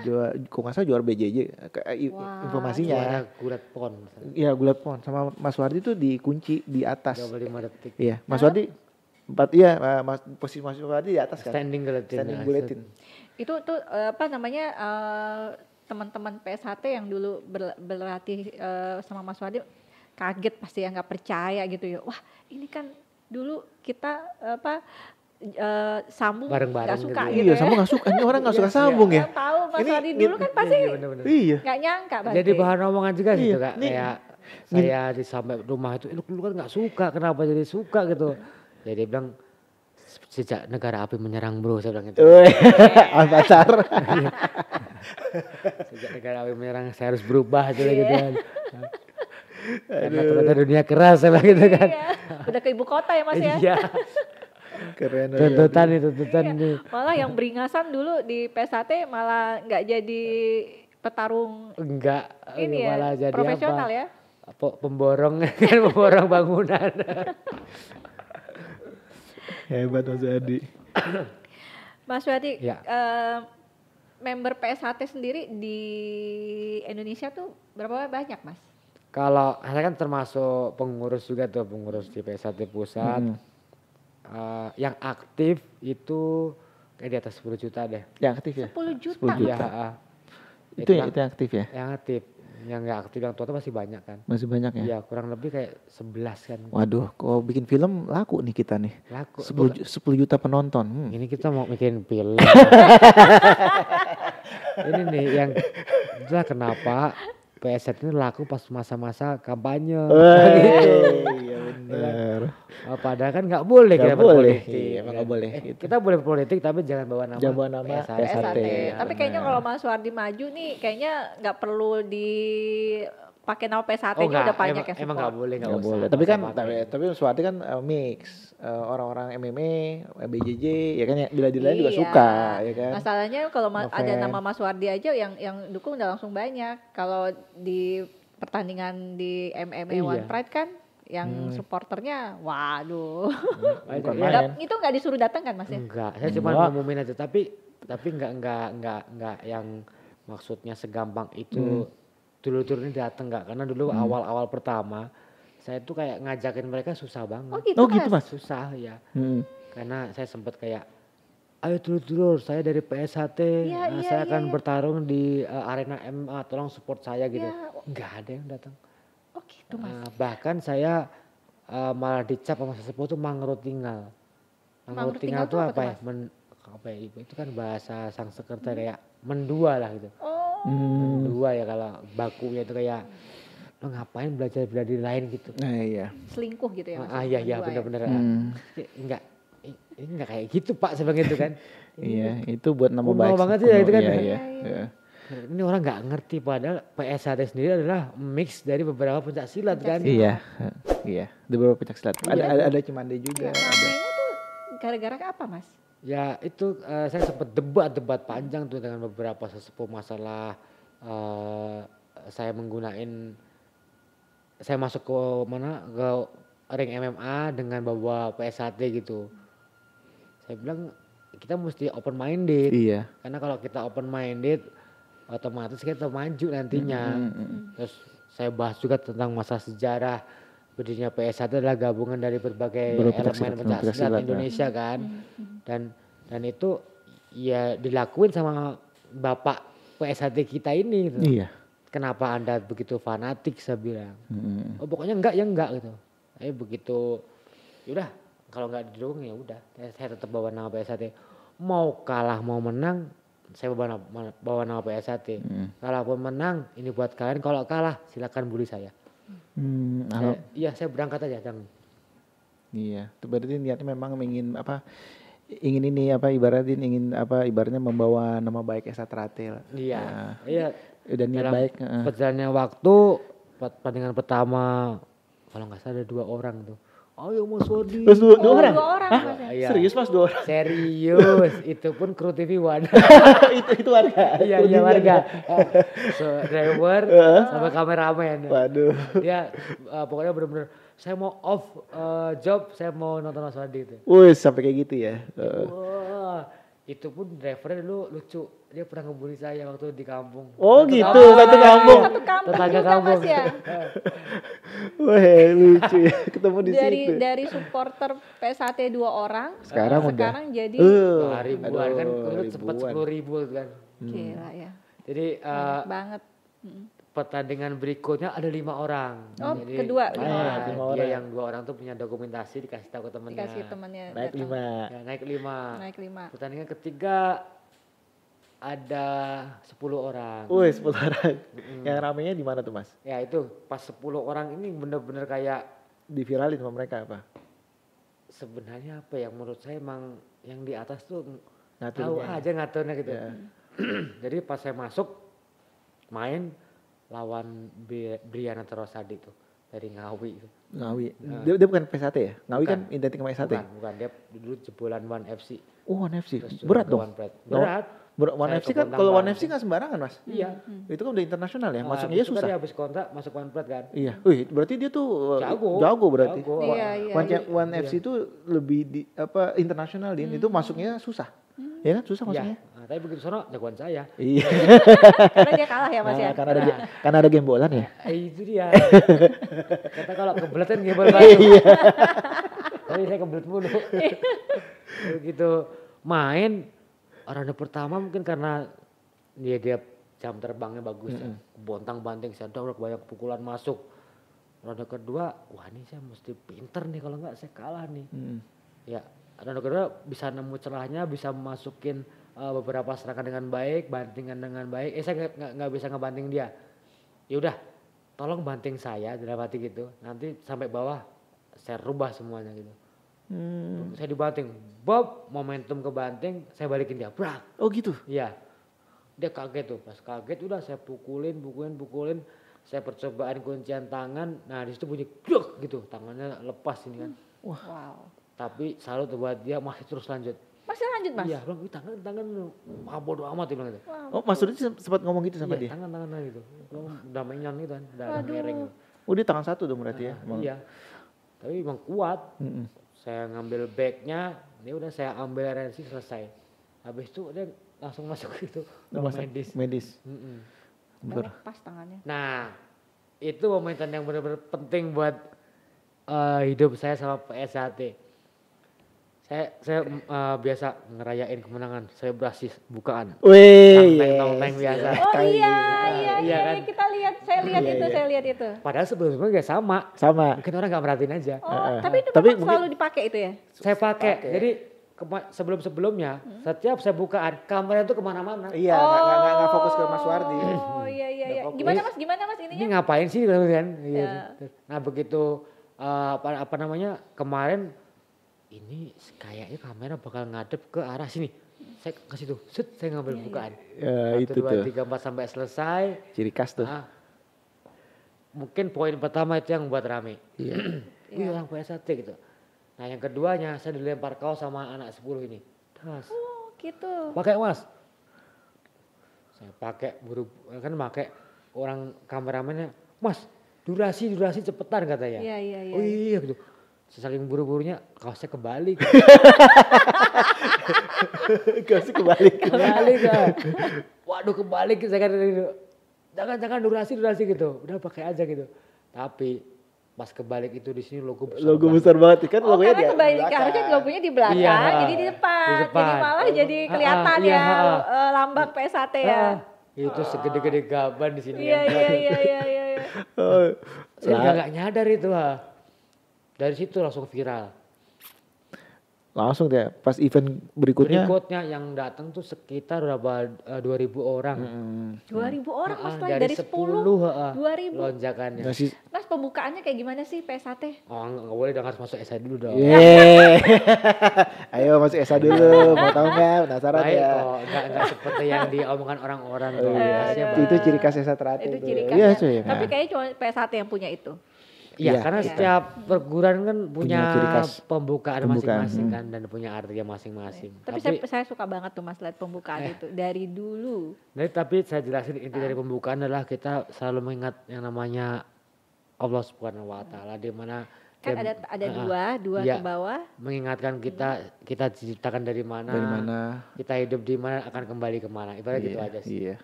kok nggak salah juara BJJ informasinya. Juara gulat pon. Iya gulat pon sama Mas Wardi tuh dikunci di atas. 35 detik. Iya Mas Wardi posisi Mas Wardi di atas kan? Standing guletin. Itu tuh teman-teman PSHT yang dulu berlatih sama Mas Wadi kaget pasti ya nggak percaya gitu ya. Wah ini kan dulu kita sambung nggak suka gitu Iya sambung nggak suka, ini orang nggak suka sambung ya. Tahu Mas Wadi dulu kan pasti nggak nyangka. Jadi bahan omongan juga gitu Kak. Kayak saya di sampai rumah itu, lu kan nggak suka, kenapa jadi suka gitu. Jadi dia bilang sejak negara api menyerang bro, saya bilang gitu. Pacar. Sejak negara api menyerang saya harus berubah gitu kan. Karena ternyata dunia keras saya gitu kan. Iya. Udah ke ibu kota ya Mas ya. Iya. Keren. Tuntutan nih. Malah yang beringasan dulu di PSHT malah nggak jadi petarung. Enggak. Ini malah ya jadi profesional apa? Ya. Pemborong kan, pemborong bangunan. Hebat Mas Wadi. Mas Wadi, ya. Member PSHT sendiri di Indonesia tuh berapa banyak Mas? Kalau saya kan termasuk pengurus juga tuh, pengurus di PSHT pusat. Yang aktif itu kayak di atas 10 juta deh. Yang aktif ya? 10 juta? 10 juta. Ya, itu yang aktif ya? Yang aktif. Yang nggak aktif, yang tua masih banyak kan. Masih banyak ya? Iya, kurang lebih kayak 11 kan. Waduh, kalau bikin film laku nih kita nih. Laku. 10 juta penonton. Ini kita mau bikin film. Ini nih yang itulah kenapa PSHT ini laku pas masa-masa kampanye. Iya benar. Padahal kan nggak boleh kita berpolitik. Iya, nggak boleh. Kita boleh berpolitik tapi jangan bawa nama PSHT. Tapi kayaknya kalau Mas Wardi maju nih kayaknya nggak perlu pakai nama PSHT-nya udah banyak yang support. Emang nggak boleh, nggak boleh. Tapi Suwati kan mix orang-orang MMA, BJJ, ya kan ya bila-bila juga suka, ya kan. Masalahnya kalau ada nama Mas Wardi aja yang dukung udah langsung banyak. Kalau di pertandingan di MMA One Pride kan yang supporternya, waduh. Bukan main. Itu nggak disuruh datang kan Mas ya? Enggak, saya cuma ngumumin aja, tapi enggak yang maksudnya segampang itu dulu-dulu ini datang enggak, karena dulu awal-awal pertama saya tuh kayak ngajakin mereka susah banget. Oh gitu Mas? Susah ya. Karena saya sempat kayak ayo dulur-dulur, saya dari PSHT, saya akan bertarung di arena MMA, tolong support saya gitu. Enggak ada yang datang. Oh gitu Mas. Bahkan saya malah dicap sama sesepuh tuh mangrot tinggal. Mangrot tinggal tuh apa ya? Itu kan bahasa Sanskerta kayak mendua lah gitu. Mendua ya kalau bakunya itu kayak lo ngapain belajar bela diri lain gitu. Nah iya. Selingkuh gitu ya Mas? Iya benar-benar. Enggak kayak gitu Pak sebagai itu kan. Iya, itu buat nama baik. Banget ya itu kan. Iya. Ini orang nggak ngerti padahal PSHT sendiri adalah mix dari beberapa pencak silat kan. Iya. Ada beberapa pencak silat. Ada Cimande juga. Ramainya tuh gara-gara apa Mas? Ya itu saya sempat debat panjang tuh dengan beberapa sesepuh masalah saya masuk ke ring MMA dengan bawa PSHT gitu. Saya bilang kita mesti open minded. Iya. Karena kalau kita open minded otomatis kita maju nantinya. Terus saya bahas juga tentang masa sejarah berdirinya PSHT adalah gabungan dari berbagai elemen pencaksilat Indonesia kan. Dan itu ya dilakuin sama Bapak PSHT kita ini gitu. Iya. Kenapa Anda begitu fanatik saya bilang. Oh pokoknya enggak gitu. Tapi begitu yaudah kalau enggak didukung ya udah saya tetap bawa nama PSHT. Mau kalah mau menang saya bawa nama PSHT. Kalaupun menang ini buat kalian, kalau kalah silakan bully saya. Saya berangkat aja jangan. Iya, itu berarti niatnya memang ibaratnya membawa nama baik Esatrate lah. Iya. Udah niat baik. Perjalannya waktu pertandingan pertama kalau nggak salah ada 2 orang tuh. Ayo Mas Wadi. Terus 2 orang? 2 orang Mas ya? Iya. Serius Mas 2 orang? Serius, itu pun kru TV One. itu warga? Iya warga. Driver sama kameramen. Waduh. Ya pokoknya benar-benar saya mau off job, saya mau nonton Mas Wadi itu. Wih sampai kayak gitu ya? Wah, itu pun drivernya dulu lucu. Dia pernah ngebully saya waktu di kampung. Oh gitu, satu kampung. Tetangga kampung. Mas ya? Wah lucu ya, ketemu di situ. Dari supporter PSHT 2 orang, sekarang jadi ribuan kan, sempat 10.000 kan. Gila ya. Jadi banget. Pertandingan berikutnya ada 5 orang. Oh jadi, kedua. Dia yang 2 orang tuh punya dokumentasi dikasih tahu ke temannya. Dikasih temannya. Naik 5. Ya, naik 5. 5. Pertandingan ketiga ada 10 orang. Wih 10 orang. Yang ramenya di mana tuh Mas? Ya itu pas 10 orang ini bener-bener kayak diviralin sama mereka apa? Sebenarnya apa yang menurut saya emang yang di atas tuh ngaturnya. tahu aja ngaturnya gitu. Yeah. Jadi pas saya masuk main lawan Briana Terosadi tuh dari Ngawi. Ngawi. Dia bukan PSHT ya? Ngawi kan identik sama PSHT. Bukan, dia dulu jebolan One FC. Oh One FC. Berat dong. One FC kan kalau One FC kan sembarangan Mas. Iya. Itu kan udah internasional ya. Masuknya ya susah. Dia habis kontrak masuk One Pride kan. Iya. Wih, berarti dia tuh jago berarti. One FC itu lebih internasional Din. Itu masuknya susah. Ya kan susah masuknya. Nah, tapi begitu sono jagoan saya. Iya. Karena dia kalah ya Mas ya. Karena ada gembolan ya. Itu dia. Kata kalau kebelet kan gembol banget. Iya. Tapi saya kebelet mulu. Begitu main ronde pertama mungkin karena dia jam terbangnya bagus ya. Bontang-banting saya udah banyak pukulan masuk. Ronde kedua, wah ini saya mesti pinter nih kalau enggak saya kalah nih. Ya, ronde kedua bisa nemu celahnya, bisa masukin beberapa serangan dengan baik, bantingan dengan baik. Saya nggak bisa ngebanting dia. Ya udah, tolong banting saya dalam hati gitu. Nanti sampai bawah saya rubah semuanya gitu. Saya dibanting, Bob, momentum kebanting, saya balikin dia, brak. Oh gitu? Iya, dia kaget tuh, pas kaget udah saya pukulin, saya percobaan kuncian tangan, nah di situ bunyi gluk gitu, tangannya lepas ini kan. Wow. Tapi salut buat dia masih terus lanjut. Masih lanjut Mas? Iya, bilang tangan bodo amat dia bilang gitu. Wow. Oh Mas Rudi sempat ngomong gitu sama dia? Tangan gitu, udah menyan gitu kan, udah kering. Oh dia tangan satu dong berarti ya? Iya. Tapi emang kuat. Saya ngambil backnya, ini udah saya ambil RNC selesai. Habis itu dia langsung masuk gitu medis. Pas tangannya. Nah, itu momentum yang benar-benar penting buat hidup saya sama PSHT. Saya biasa ngerayain kemenangan, saya berhasil bukaan. Wih, nong biasa. Oh iya kan? kita lihat, saya lihat itu. Padahal sebelumnya gak sama. Mungkin orang gak merhatiin aja. Oh, tapi itu memang selalu dipakai itu ya? Saya pakai, jadi sebelumnya setiap saya bukaan kamera itu kemana-mana. Iya, nggak fokus ke Mas Wardi. Oh iya. Gimana mas ininya? Ini ngapain sih kan? Nah begitu apa namanya kemarin ini kayaknya kamera bakal ngadep ke arah sini. Saya ke situ, saya ngambil bukaan. Ya, 1, 2, 3, 4 sampai selesai. Ciri khas tuh. Mungkin poin pertama itu yang buat rame. Iya. Orang PSHT gitu. Nah yang keduanya saya dilempar kaos sama anak 10 ini. Tas. Oh gitu. Pakai mas. Saya pakai kan pakai orang kameramennya. Mas durasi cepetan katanya. Iya. Oh iya gitu. Saking buru-burunya kaosnya kebalik. Kaosnya kebalik. Kan. Waduh kebalik saya kan jangan durasi gitu. Udah pakai aja gitu. Tapi pas kebalik itu di sini logo besar banget kan logonya karena kebalik harusnya logonya di belakang, jadi di depan. Jadi malah jadi kelihatan lambang PSHT ya. Itu segede-gede gaban di sini. Iya. Saya nggak nyadar itu Dari situ langsung viral. Langsung deh, pas event berikutnya yang datang tuh sekitar berapa 2.000 orang. 2.000 orang mas dari 10 2.000 lonjakannya. Mas pembukaannya kayak gimana sih PSHT? Oh nggak boleh harus masuk SA dulu dong. Ayo masuk SA dulu, mau tahu nggak? Penasaran baik ya? Kok, nggak seperti yang diomongkan orang-orang. Itu ciri khas SA Teratai. Itu ciri khasnya. Iya, tapi kayaknya cuma PSHT yang punya itu. Iya, karena setiap perguruan kan punya ciri khas pembukaan masing-masing kan dan punya artinya masing-masing. Tapi saya suka banget tuh mas lihat pembukaan itu dari dulu. Tapi saya jelasin inti dari pembukaan adalah kita selalu mengingat yang namanya Allah Subhanahu Wa Taala, di mana kan ada dua ke bawah. Mengingatkan kita diciptakan dari mana, kita hidup di mana, akan kembali kemana. Ibaratnya gitu aja sih. Iya.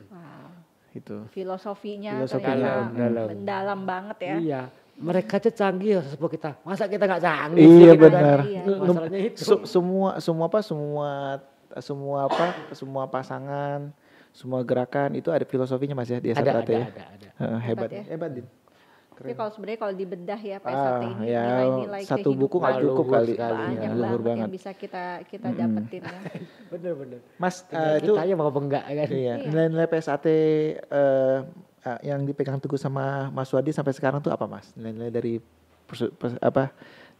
Wow. Itu filosofinya ternyata mendalam banget ya. Iya, mereka aja canggih seperti kita. Masa kita nggak canggih? Iya benar. Masalahnya itu. Semua pasangan, semua gerakan itu ada filosofinya mas ya di SA Teratai ya. Ada. Hebat Din. Tapi kalau dibedah ya PSHT ini ya, nilai-nilai satu buku nggak cukup kali. Banyak banget yang bisa kita dapetin ya. Bener. Mas itu kita aja mau enggak kan? Iya. Nilai-nilai PSHT yang dipegang teguh sama Mas Wadi sampai sekarang tuh apa mas? Nilai-nilai dari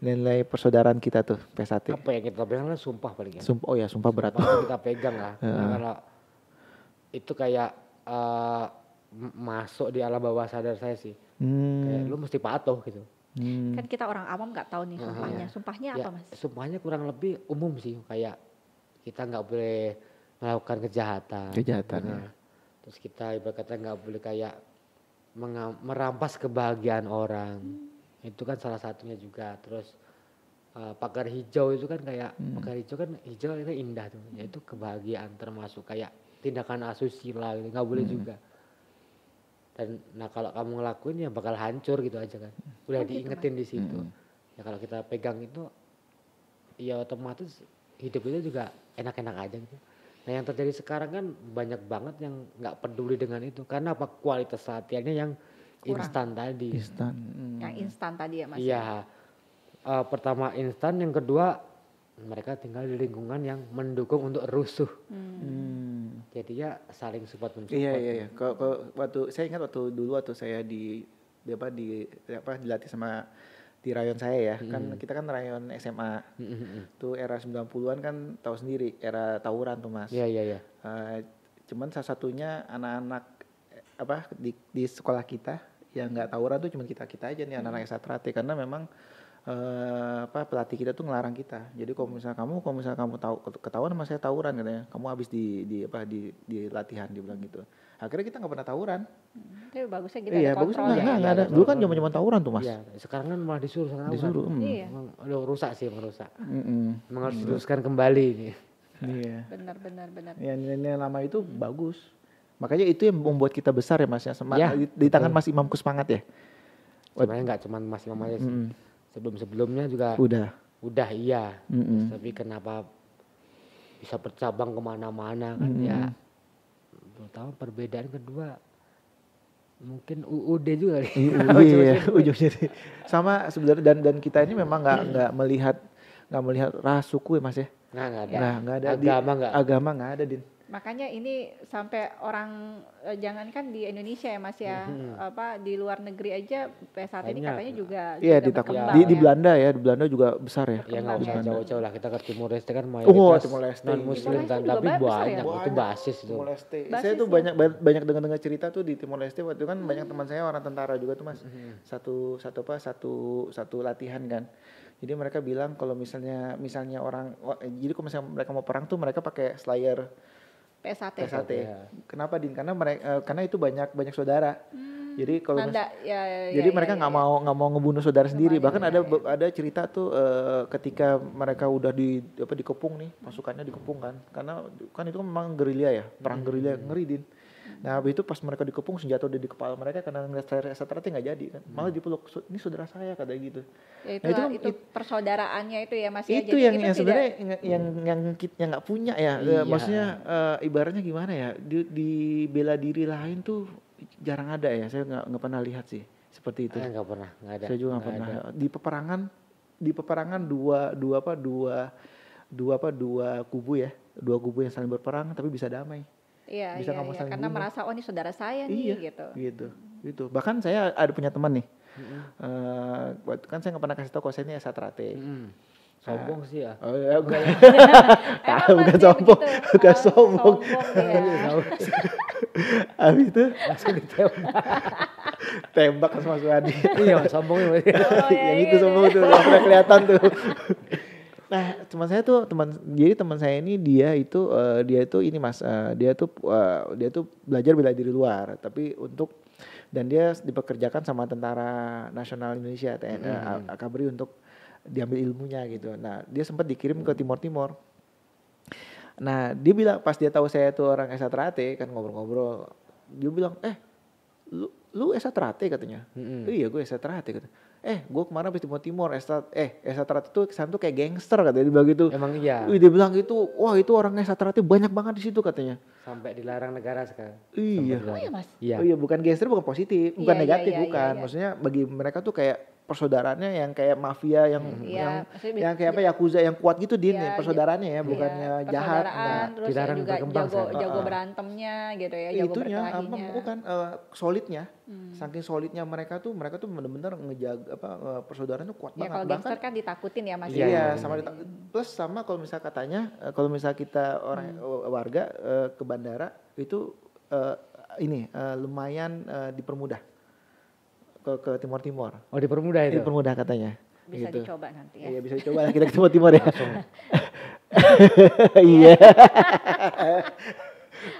nilai persaudaraan kita tuh PSHT. Apa yang kita pegang lah sumpah paling ya. Sumpah berat. Kita pegang lah. Karena itu kayak masuk di alam bawah sadar saya sih. Kayak lu mesti patuh gitu. Kan kita orang awam nggak tahu nih sumpahnya. Sumpahnya apa mas? Sumpahnya kurang lebih umum sih, kayak kita nggak boleh melakukan kejahatan. Ya. Terus kita ibarat kata nggak boleh kayak merampas kebahagiaan orang. Itu kan salah satunya juga. Terus pagar hijau itu kan kayak pagar hijau kan hijau itu indah tuh. Yaitu kebahagiaan, termasuk kayak tindakan asusila gitu, nggak boleh juga. Dan kalau kamu ngelakuin ya bakal hancur gitu aja kan. Udah diingetin di situ. Ya kalau kita pegang itu ya otomatis hidup itu juga enak-enak aja gitu. Nah yang terjadi sekarang kan banyak banget yang nggak peduli dengan itu. Karena apa? Kualitas latihannya yang instan tadi. Yang instan tadi ya mas? Iya. Pertama instan, yang kedua mereka tinggal di lingkungan yang mendukung untuk rusuh. Jadi ya saling support mensupport. Iya. Waktu saya ingat waktu saya dilatih sama di rayon saya ya. Kan kita kan rayon SMA. Tuh era 90-an kan tahu sendiri, era tawuran tuh Mas. Iya. Cuman salah satunya anak-anak di sekolah kita yang enggak tawuran tuh cuma kita aja nih anak-anak SA Teratai, karena memang pelatih kita tuh ngelarang kita. Jadi kalau misalnya kamu tahu ketahuan sama saya tawuran katanya, kamu habis di latihan, dia bilang gitu. Akhirnya kita nggak pernah tawuran. Tapi bagusnya kita Iya, ada bagus kontrol ya. nggak ada. Dulu kan zaman tawuran tuh mas. Iya, sekarang kan malah disuruh sekarang. Disuruh. Iya. Emang, aduh, rusak sih, emang rusak. Mm-mm. Emang harus diluruskan kembali nih. Iya. Benar. Ya nilai lama itu bagus. Makanya itu yang membuat kita besar ya mas ya. Ya, Di tangan Mas Imamku semangat ya. Sebenarnya nggak cuma Mas Imam aja sih. Sebelum-sebelumnya juga udah iya. Tapi kenapa bisa bercabang kemana-mana kan ya. Terutama perbedaan kedua mungkin UUD juga nih. Iya, ujungnya sih. Sama sebenarnya dan kita ini memang nggak melihat ras suku ya mas ya. Nggak ada. Nah, nggak ada agama nggak ada Din. Makanya ini sampai orang jangankan di Indonesia ya Mas ya, apa di luar negeri aja saat ini katanya juga Iya, berkembang di Belanda ya, di Belanda juga besar ya. Ya nggak usah jauh-jauh lah, kita ke Timur Leste kan Timor Leste. non Muslim kan, tapi banyak itu basis itu. Timor Leste. Saya tuh banyak dengar cerita tuh di Timor Leste waktu itu kan banyak teman saya orang tentara juga tuh mas. Satu latihan kan. Jadi mereka bilang kalau misalnya orang, jadi kalau misalnya mereka mau perang tuh mereka pakai slayer PSAT. Kenapa Din? Karena itu banyak saudara. Jadi kalau jadi mereka nggak mau ngebunuh saudara sendiri. Bahkan ada cerita tuh ketika mereka udah dikepung nih, pasukannya dikepung kan. Karena kan itu memang gerilya ya, perang gerilya ngeri Din. Nah habis itu pas mereka dikepung senjata udah di kepala mereka karena ngeliat STRT nggak jadi kan. Malah dipeluk, ini saudara saya kata gitu. Ya, itu persaudaraannya itu ya Mas ya. Itu yang sebenarnya yang nggak punya ya. Iya. Maksudnya ibaratnya gimana ya? Di bela diri lain tuh jarang ada ya. Saya nggak pernah lihat sih seperti itu. Nggak pernah, nggak ada. Saya juga nggak pernah. Di peperangan dua kubu ya. Dua kubu yang saling berperang tapi bisa damai. Iya, karena bunuh. Merasa ini saudara saya nih gitu. Bahkan saya ada punya teman nih. Kan saya nggak pernah kasih tahu kalau saya ini STRT. Sombong sih ya. Oh ya, bukan sombong, bukan sombong. Habis itu langsung ditembak. Tembak sama Mas Wadi. Iya, sombong. Yang itu sombong tuh, udah kelihatan tuh. Nah, teman saya ini dia itu ini Mas, dia tuh belajar bela diri luar, tapi dan dia dipekerjakan sama Tentara Nasional Indonesia TNI AKABRI untuk diambil ilmunya gitu. Nah, dia sempat dikirim ke Timor. Nah, dia bilang pas dia tahu saya itu orang STRT kan ngobrol-ngobrol, dia bilang, lu STRT katanya. Iya, gue STRT katanya. Gue kemarin habis Timor STRT tuh kesan tuh kayak gangster katanya, dia bilang gitu. Emang iya. Dia bilang gitu, wah itu orang STRT banyak banget di situ katanya. Sampai dilarang negara sekarang. Iya. Oh iya Mas. Iya. Oh iya, bukan gangster, bukan positif, bukan negatif, bukan. Maksudnya bagi mereka tuh kayak persaudaraannya yang kayak mafia yang kayak apa yakuza yang kuat gitu Din, persaudaraannya ya, bukannya jahat. Nah, terus dilarang juga berkembang, jago berantemnya gitu ya, jago berkelahinya. Bukan solidnya. Saking solidnya mereka tuh benar-benar ngejaga persaudaraannya kuat banget. Kalau gangster kan ditakutin ya Mas. Iya, plus sama kalau misal katanya kalau misal kita orang warga ke bandara itu lumayan dipermudah. Ke Timor. Oh, dipermudah itu? Dipermudah katanya. Bisa gitu. Dicoba nanti ya. Iya, bisa dicoba kita ke Timor ya. Iya.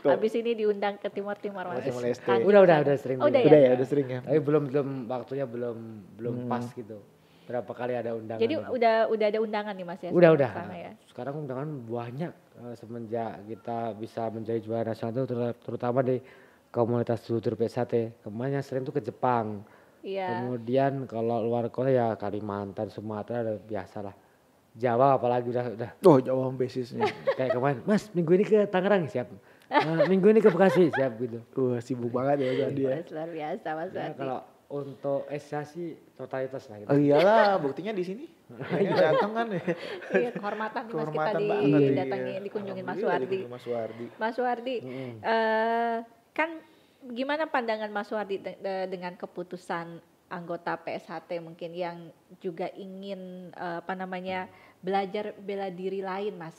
Habis ini diundang ke Timor Mas. Udah sering. Udah sering ya. Tapi belum waktunya belum pas gitu. Berapa kali ada undangan. Jadi udah ada undangan nih Mas ya? Udah. Ya? Sekarang undangan banyak semenjak kita bisa menjadi juara nasional itu terutama di komunitas dulur PSAT. Kemarin sering tuh ke Jepang. Iya. Kemudian kalau luar kota ya Kalimantan, Sumatera udah biasa lah. Jawa apalagi udah. Oh, Jawa basisnya. Kayak kemarin, Mas minggu ini ke Tangerang siap. Minggu ini ke Bekasi siap gitu. Sibuk banget ya dia. Luar biasa Mas Wadi. Kalau untuk Asia sih totalitas lah gitu. Oh iyalah, buktinya di sini. Datang kan ya. Iya, kehormatan Mas kita dikunjungin Mas Wardi. Mas Wardi, kan gimana pandangan Mas Wardi dengan keputusan anggota PSHT mungkin yang juga ingin belajar bela diri lain Mas?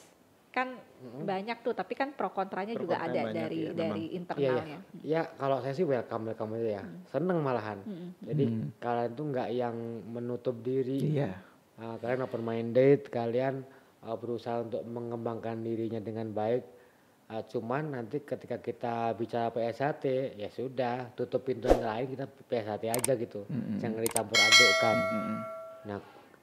Kan banyak tuh, tapi kan pro kontranya juga ada dari internalnya. Ya kalau saya sih welcome itu ya, seneng malahan. Jadi kalian tuh nggak yang menutup diri. Iya. Kalian open minded, kalian berusaha untuk mengembangkan dirinya dengan baik. Cuman nanti ketika kita bicara PSHT ya sudah tutup pintu yang lain, kita PSHT aja gitu, jangan dicampur adukkan. Nah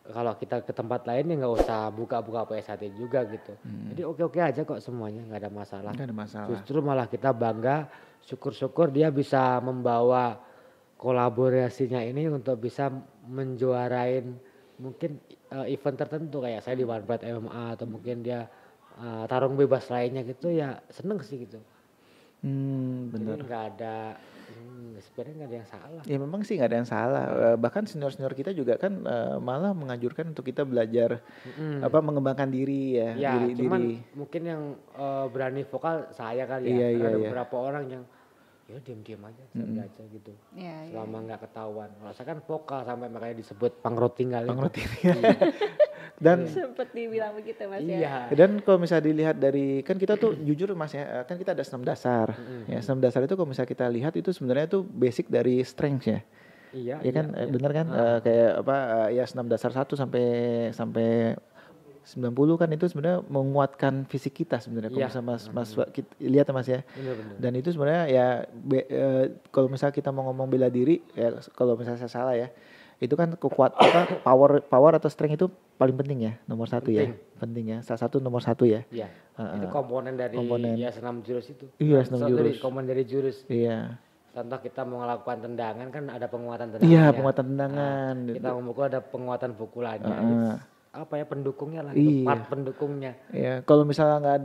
kalau kita ke tempat lain ya nggak usah buka-buka PSHT juga gitu. Jadi oke-oke aja kok semuanya, nggak ada masalah. Nggak ada masalah. Justru malah kita bangga, syukur-syukur dia bisa membawa kolaborasinya ini untuk bisa menjuarain mungkin event tertentu kayak saya di One Pride MMA atau mungkin dia tarung bebas lainnya gitu, ya seneng sih gitu. Benar. Jadi nggak ada sebenarnya nggak ada yang salah. Ya memang sih nggak ada yang salah. Bahkan senior kita juga kan malah menganjurkan untuk kita belajar mengembangkan diri ya. Ya cuman diri. mungkin yang berani vokal saya kali Iya, ya. Karena ada iya. beberapa orang yang ya diam-diam aja saya belajar gitu. Selama nggak ketahuan. Kalau saya kan vokal sampai makanya disebut pangroti kali. Pangroti. Dan Sempet dibilang begitu Mas ya. iya. Dan kalau misalnya dilihat dari, kan kita tuh jujur Mas ya, kan kita ada senam dasar. Ya, senam dasar itu kalau misalnya kita lihat itu sebenarnya tuh basic dari strength ya. Iya. Ya kan, bener kan? Kayak ya senam dasar 1 sampai 90 kan itu sebenarnya menguatkan fisik kita sebenarnya. Kalau misalnya Mas kita lihat ya Mas ya. Bener. Dan itu sebenarnya ya kalau misalnya kita mau ngomong bela diri ya, kalau misalnya saya salah ya, itu kan power atau strength itu paling penting ya, nomor 1 ya, penting ya, salah satu nomor 1 ya. Iya. Itu komponen dari ya senam jurus itu. Iya, senam jurus. Komponen dari jurus. Iya. Contoh kita mau melakukan tendangan kan ada penguatan tendangan. Iya, ya. penguatan tendangan. Kita memukul ada penguatan pukulannya. Apa ya pendukungnya lah, part pendukungnya. Iya, kalau misalnya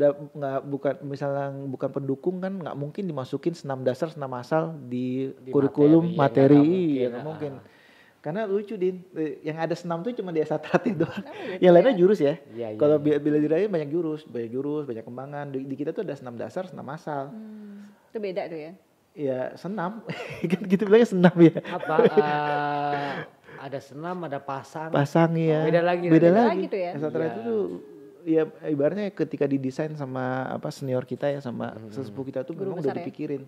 bukan pendukung kan nggak mungkin dimasukin senam dasar, senam asal di kurikulum materi, ya nggak mungkin. Karena lucu Din, yang ada senam tuh cuma di S1 doang. Yang lainnya jurus ya. Iya, kalau bela diri banyak jurus, banyak kembangan. Di kita tuh ada senam dasar, senam asal. Itu beda tuh ya. Ya senam, gitu bilangnya senam ya. Apa ada senam, ada pasang. Pasang ya. Beda lagi tuh ya. S1 itu tuh ya ibaratnya ketika didesain sama senior kita ya, sama sesepuh kita tuh memang udah dipikirin.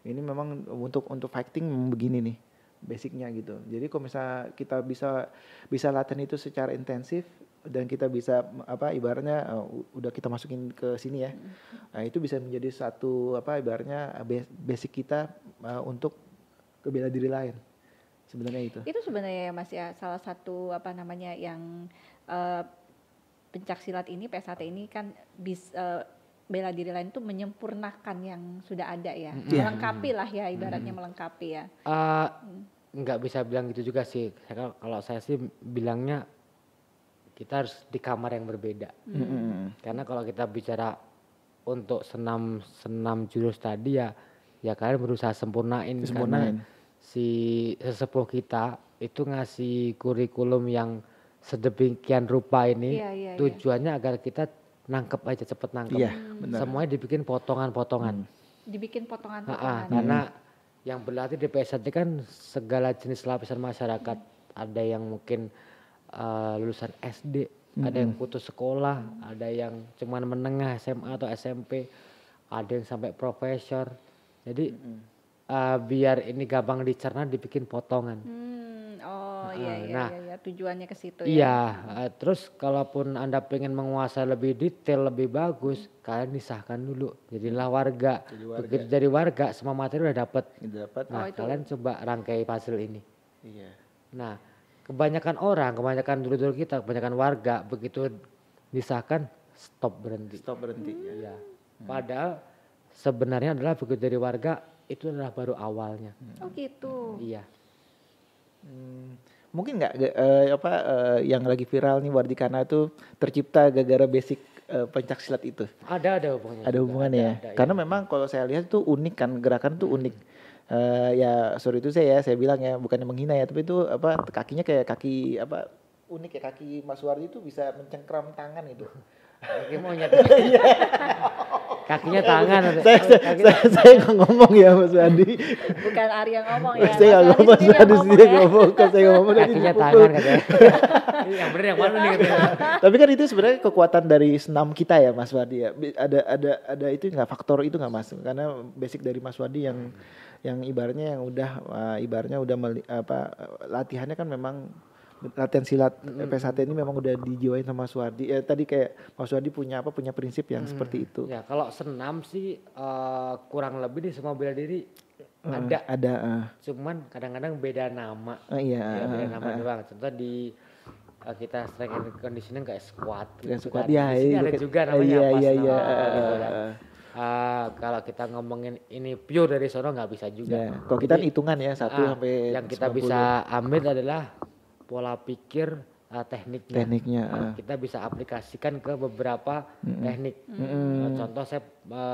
Ini memang untuk fighting memang begini nih basicnya gitu. Jadi kalau misalnya kita bisa latihan itu secara intensif dan kita bisa ibaratnya udah kita masukin ke sini ya. Nah, itu bisa menjadi satu ibaratnya basic kita untuk ke bela diri lain. Sebenarnya itu. Itu sebenarnya ya Mas ya salah satu yang pencaksilat ini, PSHT ini kan bela diri lain itu menyempurnakan yang sudah ada ya. Melengkapi lah ya, ibaratnya melengkapi ya. Nggak bisa bilang gitu juga sih. Kalau saya sih bilangnya kita harus di kamar yang berbeda. Karena kalau kita bicara untuk senam jurus tadi ya kalian berusaha sempurnain. Karena si sesepuh kita itu ngasih kurikulum yang sedemikian rupa ini tujuannya agar kita nangkep aja, cepet nangkep. Iya, semuanya dibikin potongan-potongan. Dibikin potongan-potongan. Karena yang berlatih di PSHT kan segala jenis lapisan masyarakat. Ada yang mungkin lulusan SD, ada yang putus sekolah, ada yang cuman menengah SMA atau SMP, ada yang sampai profesor. Jadi biar ini gampang dicerna dibikin potongan. Iya, tujuannya ke situ ya. Iya, terus kalaupun Anda pengen menguasai lebih detail, lebih bagus, kalian nisahkan dulu. Jadilah warga. Begitu jadi warga, semua materi udah dapat. Nah, kalian coba rangkai puzzle ini. Iya. Nah, kebanyakan dulu kita, kebanyakan warga begitu nisahkan stop berhenti. Ya. Padahal sebenarnya adalah begitu dari warga itu adalah baru awalnya. Oh gitu. Iya. Mungkin nggak yang lagi viral nih Wardikana itu tercipta gara-gara basic pencaksilat itu? Ada hubungannya. Ada hubungannya ya. Karena memang kalau saya lihat itu unik kan, gerakan tuh unik. Ya sorry itu saya bilang ya, bukannya menghina ya, tapi itu kakinya kayak kaki unik ya, kaki Mas Wardi itu bisa mencengkram tangan itu. Kaki monyet. Kakinya tangan. Saya nggak ngomong ya Mas Wardi. Bukan Ari yang ngomong ya. Saya nggak ngomong, Mas Wardi sendiri ngomong. Saya ngomong kakinya tangan katanya. Yang benar yang mana nih katanya. Tapi kan itu sebenarnya kekuatan dari senam kita ya Mas Wardi ya. Ada itu nggak, faktor itu nggak Mas? Karena basic dari Mas Wardi yang ibaratnya yang udah latihannya kan memang latihan silat PSHT ini memang udah dijiwain sama Mas Wardi. Tadi kayak Mas Wardi punya prinsip yang seperti itu. Ya kalau senam sih kurang lebih di semua bela diri ada. Cuman kadang-kadang beda nama. Iya. Ya, beda nama doang. Contoh di kita strength and conditioning kayak squat. Squat Kan. ya. Di sini ada juga namanya Iya. gitu kan. Kalau kita ngomongin ini pure dari sono nggak bisa juga. Ya. Kalau kita hitungan ya 1 sampai yang kita 90. bisa ambil adalah pola pikir tekniknya. Kita bisa aplikasikan ke beberapa teknik. Contoh saya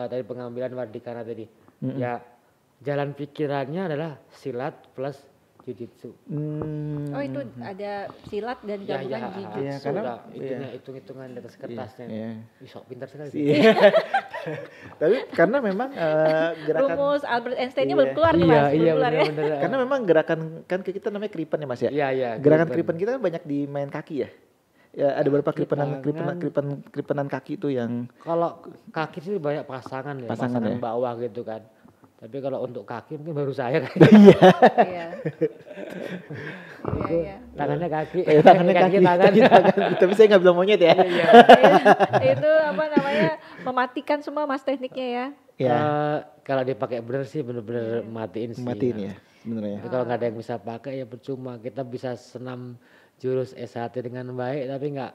dari pengambilan Wardikana tadi. Ya jalan pikirannya adalah silat plus jujitsu. Oh itu ada silat dan gabungan jujitsu. Ya, karena hitung-hitungan di atas kertasnya. Ih, sok pintar sekali. Tapi karena memang gerakan rumus Albert Einstein-nya belum keluar nih Mas. Iya, Belum keluar ya. bener. karena memang gerakan kan kita namanya kripen ya Mas ya. Iya. Gerakan kripen kita kan banyak di main kaki ya. Ya ada beberapa kripenan kaki itu yang Kalau kaki sih banyak pasangan Pasangan ya. bawah gitu kan. Tapi kalau untuk kaki mungkin baru saya kan. Iya. Tangannya kaki. tangan. Tapi saya nggak bilang monyet ya. Iya. Itu apa namanya mematikan semua Mas tekniknya ya. Ya. Kalau dipakai bener sih bener-bener matiin sih. Matiin ya sebenarnya. Tapi kalau nggak ada yang bisa pakai ya percuma. Kita bisa senam jurus SHT dengan baik tapi nggak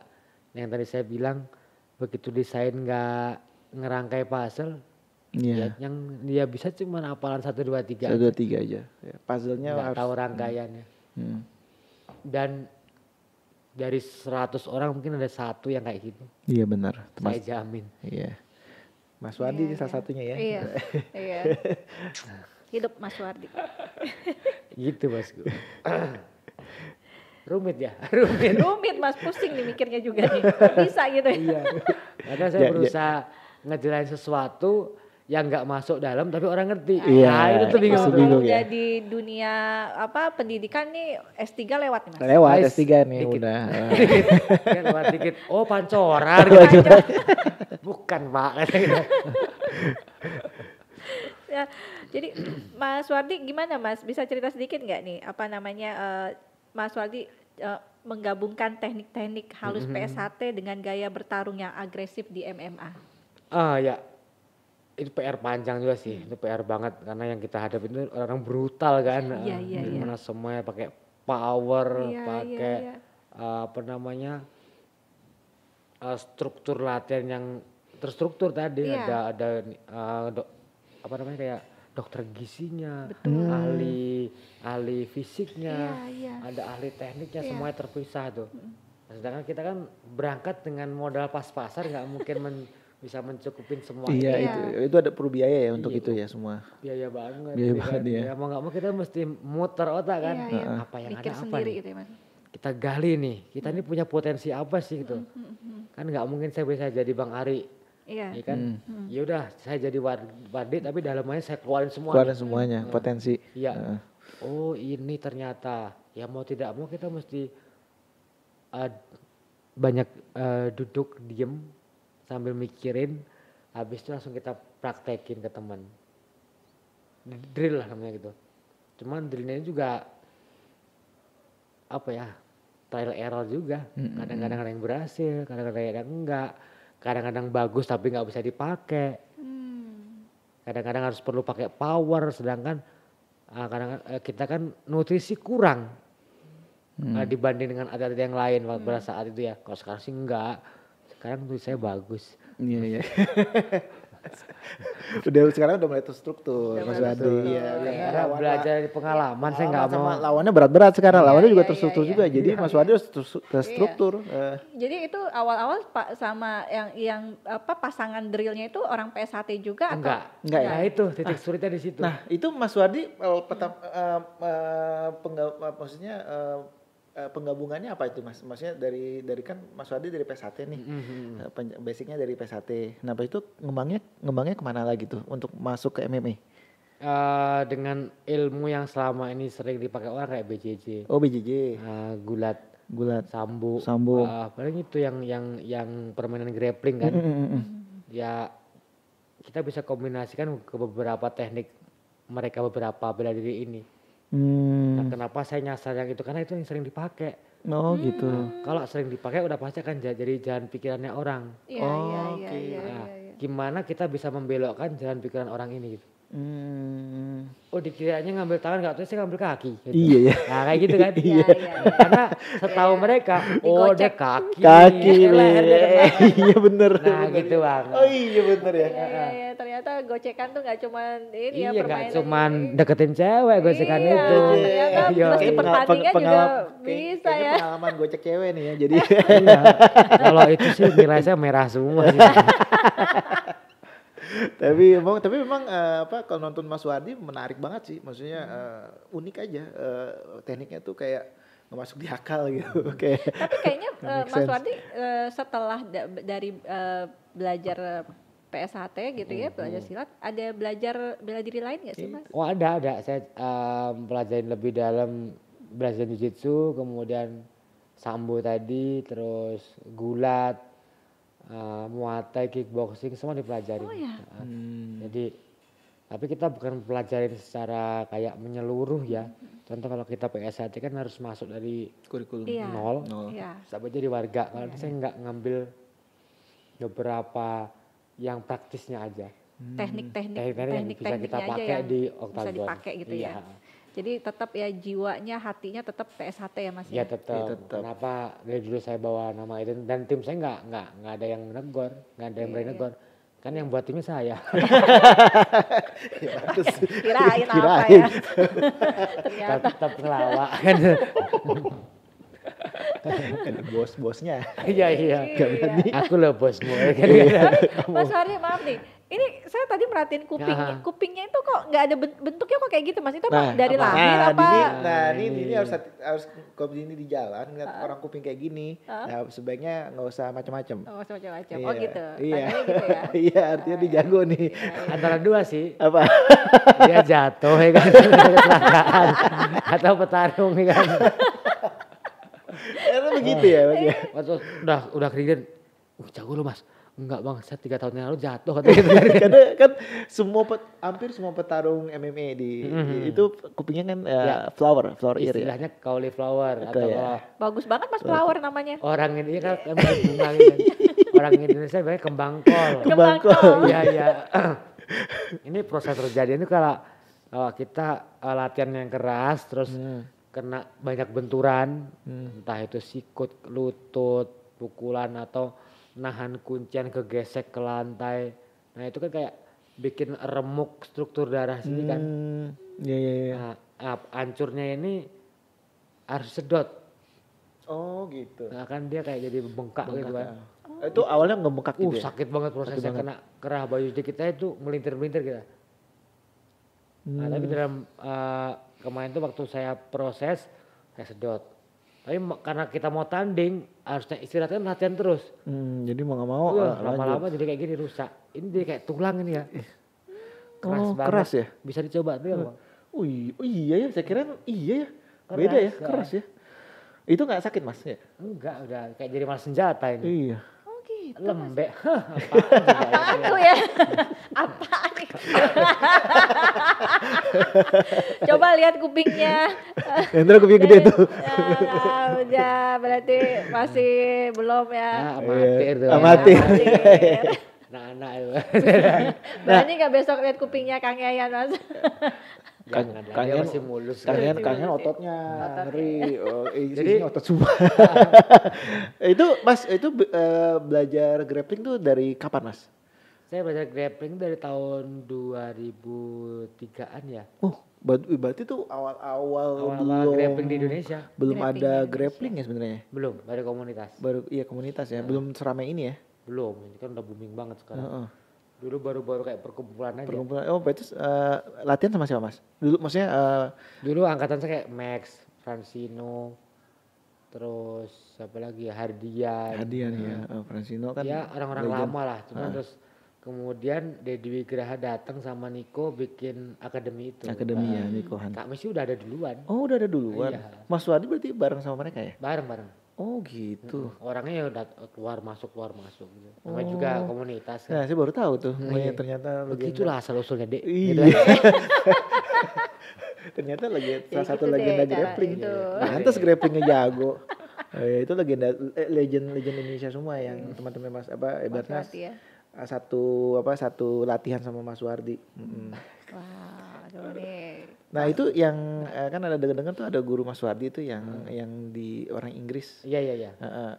yang tadi saya bilang begitu desain nggak ngerangkai puzzle. Iya. Yang dia bisa cuma hafalan 1 2 3. 1 2 3 aja. Ya, puzzle-nya Nggak harus tahu rangkaiannya. Dan dari 100 orang mungkin ada 1 yang kayak gitu. Iya benar. Saya jamin. Iya. Mas Wardi salah satunya ya. Iya. Hidup Mas Wardi. Gitu Bosku. Rumit ya? Rumit Mas, pusing nih mikirnya juga nih. Bisa gitu ya. Iya. Karena saya berusaha ngejelasin sesuatu yang nggak masuk dalam tapi orang ngerti. Iya. Nah, itu tuh bingung. Bingung Udah ya. di dunia pendidikan nih S3 lewat nih Mas. Lewat Guys, S3 nih dikit. udah. Kan lewat dikit. Oh pancoran. Gitu. Bukan Pak. Ya, jadi Mas Wardi gimana Mas? Bisa cerita sedikit nggak nih apa namanya Mas Wardi menggabungkan teknik-teknik halus PSHT dengan gaya bertarung yang agresif di MMA? Ya. Itu PR panjang juga sih. Itu PR banget karena yang kita hadapi itu orang brutal kan. Iya. Dimana semuanya pakai power, Iya, pakai iya. Struktur latihan yang terstruktur tadi. Iya. Ada kayak dokter gizinya, ahli fisiknya, Iya. ada ahli tekniknya, Iya. semuanya terpisah tuh. Sedangkan kita kan berangkat dengan modal pas-pasan nggak mungkin bisa mencukupin semua. Iya, itu ada perlu biaya ya untuk itu ya semua. Biaya banget. Biaya jadi banget, kan, ya. Ya mau nggak mau kita mesti muter otak kan. Iya. Apa yang Mikir ada apa sendiri nih? gitu ya Mas. Kita gali nih. Kita ini punya potensi apa sih gitu. Kan nggak mungkin saya bisa jadi Bang Ari. Iya. Ya kan? Ya udah saya jadi Wardi tapi dalamnya saya keluarin semua. Keluarin semuanya, potensi. Iya. Oh ini ternyata ya mau tidak mau kita mesti banyak duduk diem sambil mikirin. Habis itu langsung kita praktekin ke teman. Drill lah namanya gitu. Cuman drillnya juga trial error juga. Kadang-kadang ada yang berhasil, kadang-kadang ada yang enggak. Kadang-kadang bagus tapi nggak bisa dipakai. Kadang-kadang harus perlu pakai power, sedangkan kadang-kadang kita kan nutrisi kurang dibanding dengan atlet yang lain pada saat itu ya. Kalau sekarang sih enggak. Sekarang nutrisi saya bagus. Iya. Sekarang udah mulai terstruktur Mas Wardi. Iya. Karena belajar dari pengalaman saya nggak mau. Lawannya berat-berat sekarang. Lawannya juga Iya, terstruktur iya. juga. Jadi Mas Wardi harus terstruktur. Jadi itu awal-awal sama yang pasangan drillnya itu orang PSHT juga Enggak Enggak ya? Nah itu titik sulitnya di situ. Nah, itu Mas Wardi maksudnya penggabungannya apa itu Mas? Maksudnya dari kan Mas Wardi dari PSHT nih, basicnya dari PSHT. Nah, itu ngembangnya kemana lagi tuh untuk masuk ke MMA? Dengan ilmu yang selama ini sering dipakai orang kayak BJJ, Oh BJJ, gulat, sambo, paling itu yang permainan grappling kan. Ya kita bisa kombinasikan ke beberapa teknik mereka beberapa bela diri ini. Nah, kenapa saya nyasar yang itu karena itu yang sering dipakai. Oh gitu. Kalau sering dipakai udah pasti akan jadi jalan pikirannya orang. Iya, Oh, iya, oke. iya, iya, Nah, iya. gimana kita bisa membelokkan jalan pikiran orang ini gitu. Hmm. Oh dikiranya ngambil tangan nggak tahu saya ngambil kaki. Gitu. Iya ya. Nah kayak gitu kan. Iya, iya, iya. Karena setahu mereka, oh dia Digocek. kaki. Kaki leher dia kena. Iya bener. Nah bener. gitu bang. Oh iya bener ya. Iya, iya, ternyata gocekan tuh nggak cuman ini ya Iya nggak permainan. cuman deketin cewek gocekan Iya, itu. ternyata Iya. plus di pertandingan juga bisa kayaknya ya. pengalaman gocek cewek nih ya. Jadi Iya. Kalau itu sih nilai saya merah semua sih. tapi memang apa kalau nonton Mas Wardi menarik banget sih. Maksudnya unik aja tekniknya tuh kayak nggak masuk di akal gitu. Kayak Tapi kayaknya make Mas sense. Wardi setelah dari belajar PSHT gitu ya, belajar silat, ada belajar bela diri lain nggak sih Mas? Oh ada. Saya pelajarin lebih dalam belajar jiu-jitsu, kemudian sambo tadi, terus gulat, muay thai, kickboxing semua dipelajari. Oh ya. Jadi tapi kita bukan pelajarin secara kayak menyeluruh ya. Contoh kalau kita PSHT kan harus masuk dari kurikulum. Iya. nol Iya. sampai jadi warga. Kalau saya nggak ngambil beberapa yang praktisnya aja. Teknik-teknik Teknik-teknik yang bisa kita tekniknya aja pakai yang di bisa oktagon. dipakai gitu Iya. ya. Jadi tetap ya jiwanya, hatinya tetap PSHT ya Mas Ya ya. tetap. Iya, tetap. Kenapa dari dulu saya bawa nama itu dan tim saya nggak ada yang negor, nggak ada yang berani Iya. negor. Kan yang buat timnya saya. Kirain apa Kirain. ya? Ternyata. tetap ngelawak kan. Ada bos-bosnya. Iya iya. Iya. Aku loh bosmu. Kan. Mas Wardi maaf nih, ini saya tadi merhatiin kupingnya, Ya. kupingnya itu kok nggak ada bentuknya kok kayak gitu Mas? Itu apa Nah, dari lahir apa? Ini harus kalau ini di jalan ngeliat orang kuping kayak gini. Nah, sebaiknya nggak usah macam-macam. Oh macam-macam. Iya. Oh gitu. Iya. Tandanya gitu ya. Iya, artinya dijago nih. Antara dua sih. Apa? Dia jatuh ya kan. Kecelakaan. Atau petarung ya kan. Karena begitu ya, Mas ya. Waktu udah keringet. Jago lu Mas. Enggak bang, saya 3 tahun yang lalu jatuh katanya gitu. Karena kan hampir semua petarung MMA itu kupingnya kan flower ear ya. Istilahnya cauliflower atau ya. kalau Bagus banget Mas Flower namanya. orang ini kan emang bunga gitu kan. Orang Indonesia banyak kembang kol. Kembang kol. Iya iya. Ini proses terjadi itu kalau kita latihan yang keras terus kena banyak benturan, entah itu sikut, lutut, pukulan atau nahan kuncian kegesek ke lantai. Nah itu kan kayak bikin remuk struktur darah sini kan. Iya iya iya. Nah, hancurnya ini harus sedot. Oh gitu. Nah kan dia kayak jadi bengkak gitu kan. Itu awalnya nggak bengkak gitu ya? Sakit banget prosesnya, kena kerah baju dikit aja tuh melintir-melintir kita. Nah tapi dalam kemarin tuh waktu saya proses, saya sedot. Tapi karena kita mau tanding, harusnya istirahat kan latihan terus. Jadi mau nggak mau Lama-lama jadi kayak gini rusak. Ini jadi kayak tulang ini ya. Keras Oh, banget. keras ya? Bisa dicoba tuh ya bang. Oh iya ya, saya kira iya ya. Keras, Beda ya, ya. keras ya. Itu nggak sakit Mas ya? Enggak, udah kayak jadi malah senjata ini. Iya. Oh gitu. Lembek. Apaan coba ya? Apaan tuh ya? Apaan nih? Coba lihat kupingnya. Hendra kuping gede tuh. Udah berarti masih belum ya. Nah, amatir tuh. Amatir. Amatir. Anak-anak itu. Berani nggak besok lihat kupingnya Kang Yayan Mas? Jangan lah, dia Kangen- masih mulus. Kangen ototnya, ngeri. Jadi- Jadi otot semua. Itu Mas, itu belajar grappling tuh dari kapan Mas? Saya belajar grappling dari tahun 2003-an ya. Oh, berarti tuh awal-awal Awal-awal grappling di Indonesia. belum Grappling ada di grappling ya sebenarnya. Belum, dari komunitas. Baru iya komunitas ya, belum seramai ini ya. Belum, ini kan udah booming banget sekarang. Heeh. Dulu baru-baru kayak perkumpulan aja. Perkumpulan. Oh, berarti latihan sama siapa Mas? Dulu maksudnya Dulu angkatan saya kayak Max, Francino, terus siapa lagi ya, Hardian. Hadian ya, Francino kan. Ya orang-orang legend. lama lah. Cuma terus kemudian Deddy Wigraha datang sama Niko bikin akademi itu. Akademi ya, Niko Han. Kak Messi udah ada duluan. Oh, udah ada duluan. Iya. Mas Wadi berarti bareng sama mereka ya? Bareng-bareng. Oh, gitu. Orangnya ya udah keluar masuk gitu. Namanya juga komunitas Nah, kan. saya baru tahu tuh. Iya. Ternyata Begitulah asal usulnya Dek. Iya. Gitu. Ternyata salah satu gitu deh legenda cara grappling. itu. Pantes grapplingnya jago. Itu legend Indonesia semua yang teman-teman Mas ibaratnya ya. satu latihan sama Mas Wardi. Wah, aduh nih. Nah itu yang kan ada dengar tuh ada guru Mas Wardi itu yang di orang Inggris. Iya.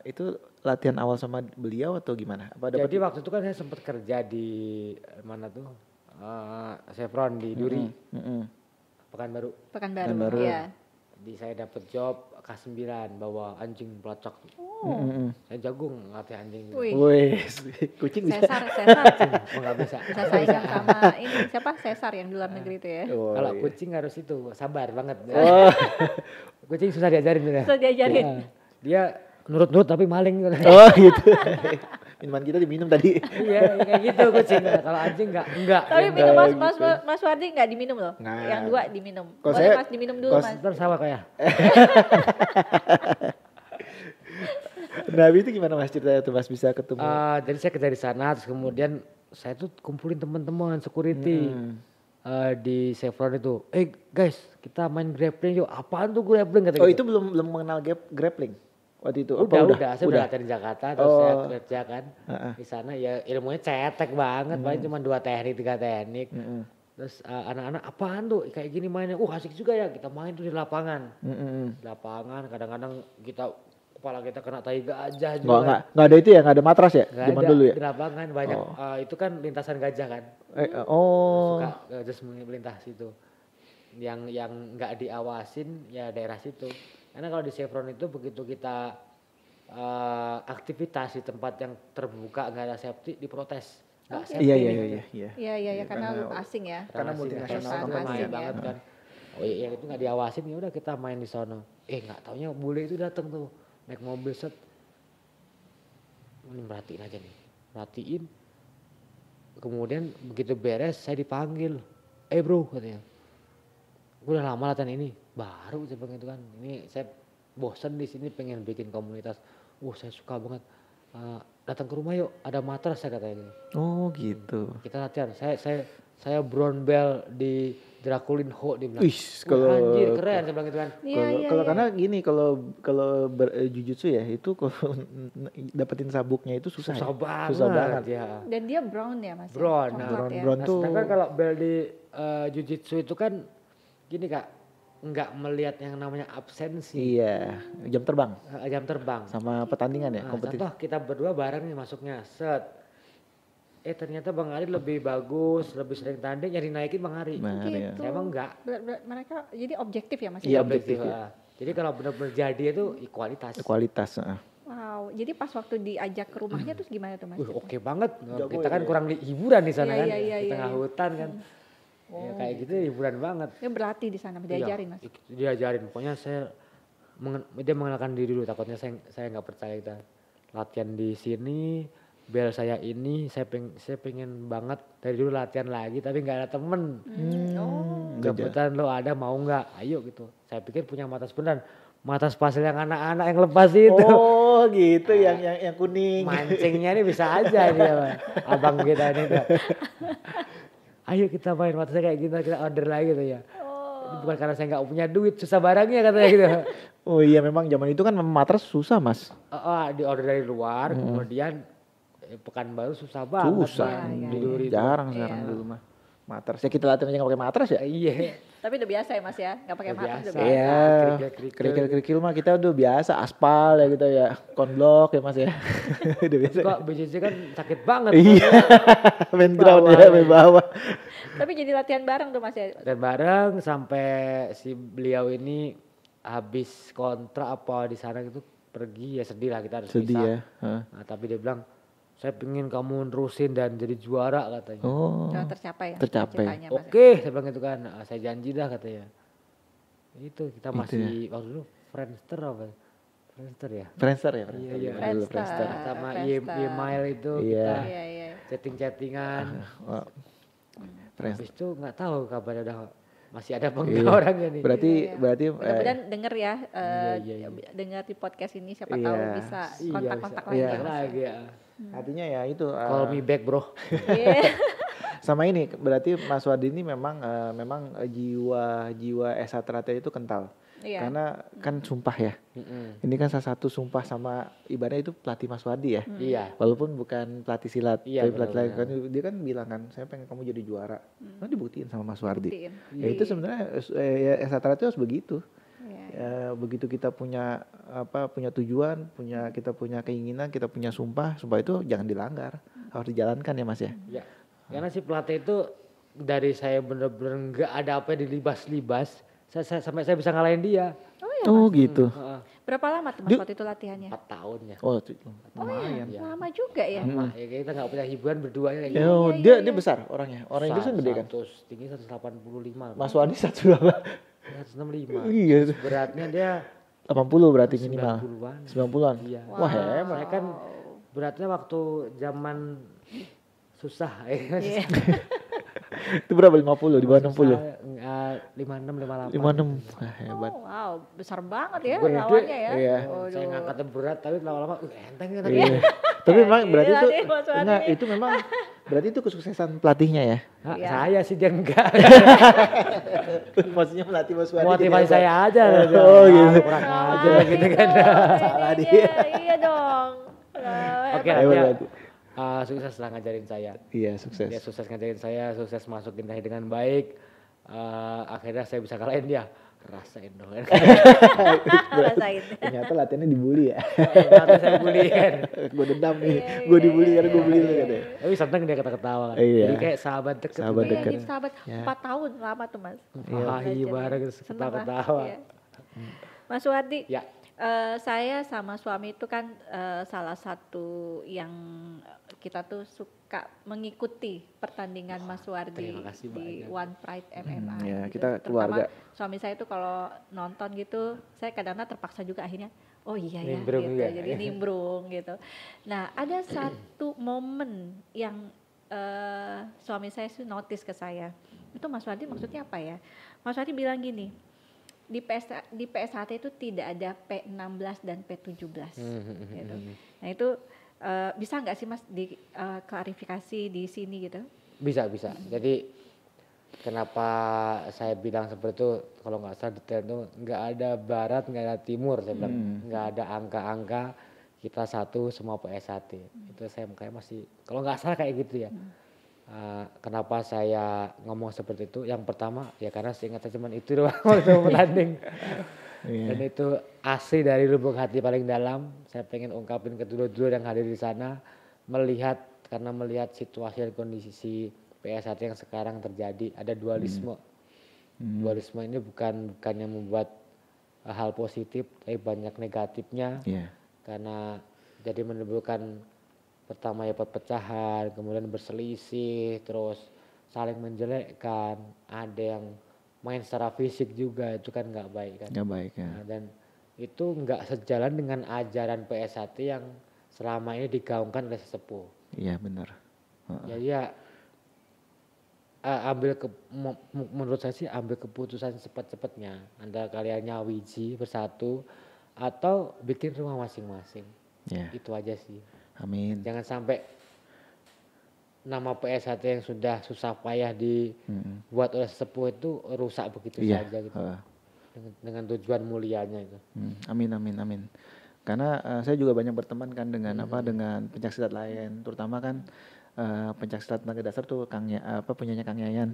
Itu latihan awal sama beliau atau gimana? Jadi waktu itu kan saya sempat kerja di mana tuh Chevron di Duri, Pekanbaru. Iya. Di saya dapat job K9 bawa anjing pelacak. Saya jagung ngelatih anjing. Wih, kucing bisa. Cesar. Nggak bisa. Bisa saingan sama ini siapa Cesar yang di luar negeri itu ya. Kalau kucing harus itu sabar banget. Oh. Kucing susah diajarin tuh ya. Susah diajarin. Dia nurut tapi maling. Oh gitu. Minuman kita diminum tadi. Iya kayak gitu kucing. Kalau anjing enggak. Tapi Dia minum gitu. Mas Wardi nggak diminum loh. Nggak. Yang 2 diminum. Kalau Boleh saya- Mas diminum dulu Mas. Ntar sama kayak. Nah itu gimana Mas ceritanya tuh Mas bisa ketemu? Jadi saya kerja di sana terus kemudian saya tuh kumpulin teman-teman security di Chevron itu. Guys kita main grappling yuk. Apaan tuh grappling kata Oh gitu. itu belum mengenal grappling waktu itu? Udah, saya udah latihan di Jakarta terus saya kerja kan Heeh. di sana ya ilmunya cetek banget paling cuma 2 teknik 3 teknik. Terus anak-anak apaan tuh kayak gini mainnya, asik juga ya kita main tuh di lapangan. Di lapangan kadang-kadang kepala kita kena tai gajah juga. Nggak ada itu ya, nggak ada matras ya Nggak zaman ada, dulu ya? di lapangan banyak itu kan lintasan gajah kan. Suka terus melintas itu. Yang nggak diawasin ya daerah situ. Karena kalau di Chevron itu begitu kita aktivitas di tempat yang terbuka nggak ada safety diprotes. Nggak safety nih. Iya. Iya karena lu asing ya. Karena multinasional perusahaan main asing banget ya. kan. Oh iya itu nggak diawasin ya udah kita main di sono. Nggak taunya bule itu datang tuh naik mobil set. Ini merhatiin. Kemudian begitu beres saya dipanggil. Bro katanya. Gue udah lama latihan ini. Baru saya bilang itu kan. Ini saya bosen di sini pengen bikin komunitas. Saya suka banget. Datang ke rumah yuk ada matras saya katanya gitu. Oh gitu. Kita latihan. Saya brown belt di Draculin Ho dia bilang. Wih, kalau Anjir keren saya bilang gitu kan. Kalau karena gini kalau jujutsu ya itu kalau dapetin sabuknya itu susah banget. Ya. Dan dia brown ya Mas. Brown. Coklat ya. Brown tuh Sedangkan kalau belt di Jiu-Jitsu itu kan gini Kak, nggak melihat yang namanya absensi. iya, jam terbang Jam terbang. sama pertandingan ya, Nah, kompetisi. contoh kita berdua bareng nih masuknya, set. Ternyata Bang Ari lebih bagus, lebih sering tanding, yang dinaikin Bang Ari. Benar ya. Gitu. Saya emang enggak. Mereka jadi objektif ya Mas. Iya, ya? objektif. Jadi kalau benar-benar jadi itu kualitas. Kualitas. Wow, jadi pas waktu diajak ke rumahnya terus gimana tuh Mas? Oke banget. Jago Kita kan ya. kurang hiburan di sana Iya, kan. iya, Di iya, tengah iya. hutan kan. Ya kayak gitu hiburan banget. Dia berlatih di sana, diajarin Mas. Iya, diajarin. Pokoknya dia mengenalkan diri dulu. Takutnya saya nggak percaya kita latihan di sini. Bel saya ini, saya pengen banget dari dulu latihan lagi, tapi nggak ada temen. Kebetulan lo ada mau nggak? Ayo gitu. Saya pikir punya matas beneran. Matas pasir yang anak-anak yang lepas itu. Oh gitu, yang kuning. Mancingnya ini bisa aja dia, Bang. Abang kita ini. Ayo kita main matasnya kayak gitu, kita order lagi tuh ya. Bukan karena saya nggak punya duit, susah barangnya katanya gitu. Oh iya, memang zaman itu kan matras susah Mas. Di order dari luar, kemudian Pekanbaru susah banget. Susah. Bang. Di Duri itu. Jarang dulu mah. Matras. Ya kita latihan aja nggak pakai matras ya. Iya. Tapi udah biasa ya Mas ya, nggak pakai Udah matras udah biasa. biasa. Iya. Kerikil mah kita udah biasa, aspal ya gitu ya. Konblok ya Mas ya. Udah biasa. Kok BJJ kan sakit banget. Iya. Main ground ya, main bawah. Tapi jadi latihan bareng tuh Mas ya. Dan bareng sampai si beliau ini habis kontrak apa di sana gitu pergi ya sedih lah kita harus Sedih pisah. ya. Nah, tapi dia bilang saya pengen kamu nerusin dan jadi juara katanya. Oh. Udah tercapai ya. Tercapai. cita-citanya, Mas. Oke, saya bilang gitu kan. Saya janji dah katanya. Itu kita masih waktu dulu Friendster apa? Friendster ya? Friendster ya. Iya. Dulu Friendster. Sama Friendster. email itu Iya. kita Iya. chatting-chattingan. Wah. Friendster. Habis itu nggak tahu kabarnya udah masih ada apa Iya. enggak orangnya nih. Berarti Mudah-mudahan denger ya, Iya. dengar di podcast ini siapa Iya. tahu bisa kontak-kontak Iya, lagi. Mas. lagi ya. artinya ya itu Call me back bro. Iya. sama ini berarti Mas Wadi ini memang jiwa esatrata itu kental. Karena kan sumpah ya. Ini kan salah satu sumpah sama ibaratnya itu pelatih Mas Wardi ya. Iya. Walaupun bukan pelatih silat, Iya, tapi pelatih lain benar-benar. kan dia kan bilang kan, saya pengen kamu jadi juara. Nah, dibuktiin sama Mas Wardi. Buktiin. Ya itu sebenarnya ya Esatera itu harus begitu. Iya. Ya, begitu kita punya punya tujuan, kita punya keinginan, kita punya sumpah itu jangan dilanggar, harus dijalankan ya Mas ya. Ya. Karena si pelatih itu dari saya bener-bener nggak ada apa dilibas-libas, sampai saya bisa ngalahin dia. Oh gitu. Berapa lama tuh Mas waktu itu latihannya? 4 tahun ya. Oh lumayan. Iya. Lama juga ya. Lama, ya kita nggak punya hiburan berduanya kayak gitu. Oh, dia besar orangnya. Orang Inggris kan gede kan. Tinggi 185. Mas Wardi 165. 165. Iya. Beratnya dia 80 berarti minimal. 90-an. 90-an. Iya. Wah, hebat. Saya kan beratnya waktu zaman susah ya. Iya. Itu berapa? 50 di bawah 60. 56 58. 56. Wah, hebat. Oh, wow, besar banget ya Gede. lawannya ya. Iya. Saya ngangkatnya berat tapi lama-lama enteng ya tapi. Iya. Tapi memang berarti Gila itu deh, Mas Wardi. enggak, itu memang berarti itu kesuksesan pelatihnya ya. Nah, Iya. saya sih dia enggak. Maksudnya melatih Mas Wardi. Motivasi saya aja. Oh, gitu. Kurang aja gitu kan. Salah Ini dia. Iya dong. Oke, Hebat dia berarti. sukses lah ngajarin saya. Iya, sukses. Dia sukses ngajarin saya, sukses masukin saya dengan baik. Akhirnya saya bisa kalahin dia. Rasain dong. Rasain. Ternyata latihannya dibully ya. Ternyata saya buliin. Gue dendam nih. Gue dibully karena gue bully lu katanya. Tapi seneng dia ketawa-ketawa kan. Iya. Jadi kayak sahabat deket. Sahabat gitu. deket. Iya, jadi sahabat Ya. 4 tahun lama tuh Mas. Iya, bareng Seneng lah. ketawa-ketawa. Iya. Mas Wardi, Ya. saya sama suami itu kan salah satu yang kita tuh suka mengikuti pertandingan Mas Wardi terima kasih di banyak. One Pride MMA. ya, gitu. kita Terutama keluarga. suami saya tuh kalau nonton gitu, saya kadang-kadang terpaksa juga akhirnya, oh iya ya, Nimbrung gitu. ya. Jadi nimbrung gitu. Nah, ada satu momen yang suami saya sih notice ke saya. Itu Mas Wardi maksudnya apa ya? Mas Wardi bilang gini, di PSHT itu tidak ada P16 dan P17 gitu. Nah itu bisa nggak sih Mas diklarifikasi di sini gitu? Bisa. Jadi kenapa saya bilang seperti itu, kalau nggak salah detail itu nggak ada barat, nggak ada timur, saya bilang nggak ada angka-angka kita satu semua PSHT. Itu saya makanya masih, kalau nggak salah kayak gitu ya. Kenapa saya ngomong seperti itu? Yang pertama ya karena seingat saya cuma itu doang waktu bertanding. Dan itu asli dari lubuk hati paling dalam. Saya pengen ungkapin ke dulur-dulur yang hadir di sana, karena melihat situasi dan kondisi PSHT yang sekarang terjadi, ada dualisme. Dualisme ini bukannya membuat hal positif, tapi banyak negatifnya. Karena jadi menimbulkan pertama ya perpecahan, kemudian berselisih, terus saling menjelekkan, ada yang main secara fisik juga, itu kan nggak baik kan. Nggak baik ya. Nah, dan itu nggak sejalan dengan ajaran PSHT yang selama ini digaungkan oleh sesepuh. Iya benar. Jadi ya menurut saya sih ambil keputusan cepat-cepatnya, antara kalian nyawiji bersatu atau bikin rumah masing-masing. Itu aja sih. Amin. Jangan sampai nama PSHT yang sudah susah payah dibuat oleh sesepuh itu rusak begitu saja gitu. Dengan tujuan mulianya itu. Amin. Karena saya juga banyak berteman kan dengan dengan pencaksilat lain, terutama kan pencaksilat tenaga dasar tuh punyanya Kang Yayan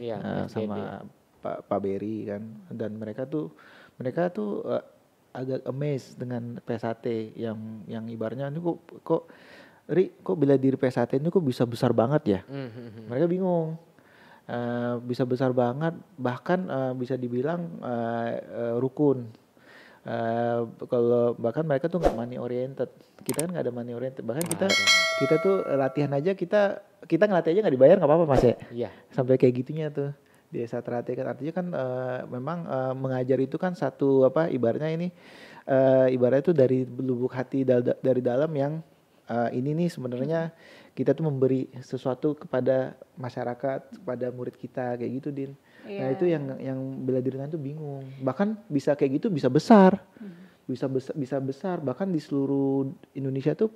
sama Pak Berry kan, dan mereka tuh agak amazed dengan PSHT yang ibaratnya ini kok bela diri PSHT ini kok bisa besar banget ya. Mereka bingung. Bisa besar banget, bahkan bisa dibilang rukun. Kalau bahkan mereka tuh nggak money oriented, kita kan nggak ada money oriented. Bahkan kita tuh latihan aja, kita ngelatih aja nggak dibayar nggak apa-apa Mas ya. Iya. Sampai kayak gitunya tuh di Esatera kan, artinya kan memang mengajar itu kan satu ibaratnya ini ibaratnya itu dari lubuk hati dari dalam yang ini nih sebenarnya kita tuh memberi sesuatu kepada masyarakat, kepada murid kita kayak gitu Din. Nah itu yang bela diri itu bingung. Bahkan bisa kayak gitu bisa besar. Bisa besar bahkan di seluruh Indonesia tuh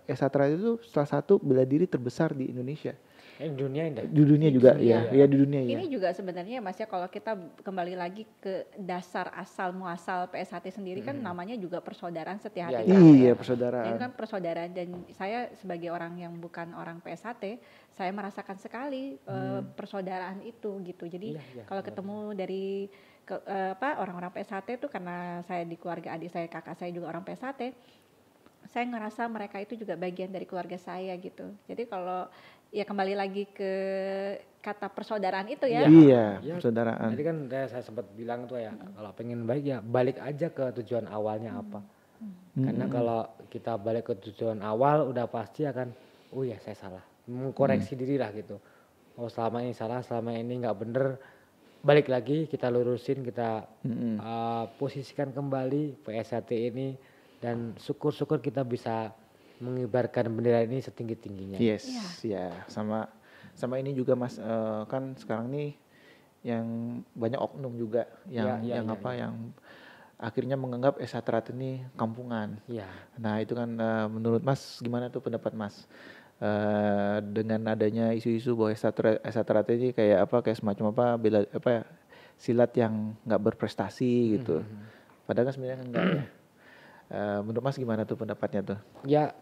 Esatera itu salah satu bela diri terbesar di Indonesia. Di dunia indah. Di dunia juga ya. Iya di dunia ya. Ini juga sebenarnya Mas ya, kalau kita kembali lagi ke dasar asal muasal PSHT sendiri kan namanya juga persaudaraan setia hati. Iya, persaudaraan. Ini kan persaudaraan, dan saya sebagai orang yang bukan orang PSHT, saya merasakan sekali persaudaraan itu gitu. Jadi kalau ketemu dari orang-orang PSHT itu, karena saya di keluarga adik saya, kakak saya juga orang PSHT, saya ngerasa mereka itu juga bagian dari keluarga saya gitu. Jadi kalau ya kembali lagi ke kata persaudaraan itu ya. Iya, persaudaraan. Tadi kan saya sempat bilang tuh ya, kalau pengen baik ya balik aja ke tujuan awalnya apa. Karena kalau kita balik ke tujuan awal udah pasti akan, oh ya saya salah, mengkoreksi diri lah gitu. Oh selama ini salah, selama ini nggak bener, balik lagi kita lurusin, kita posisikan kembali PSHT ini, dan syukur-syukur kita bisa mengibarkan bendera ini setinggi-tingginya. Yes, ya sama ini juga Mas, kan sekarang nih yang banyak oknum juga yang yang akhirnya menganggap Esaterat ini kampungan. Iya. Nah itu kan menurut Mas gimana tuh pendapat Mas dengan adanya isu-isu bahwa Esaterat ini kayak semacam silat yang nggak berprestasi gitu. Padahal kan sebenarnya enggak ya. Menurut Mas gimana tuh pendapatnya tuh? Ya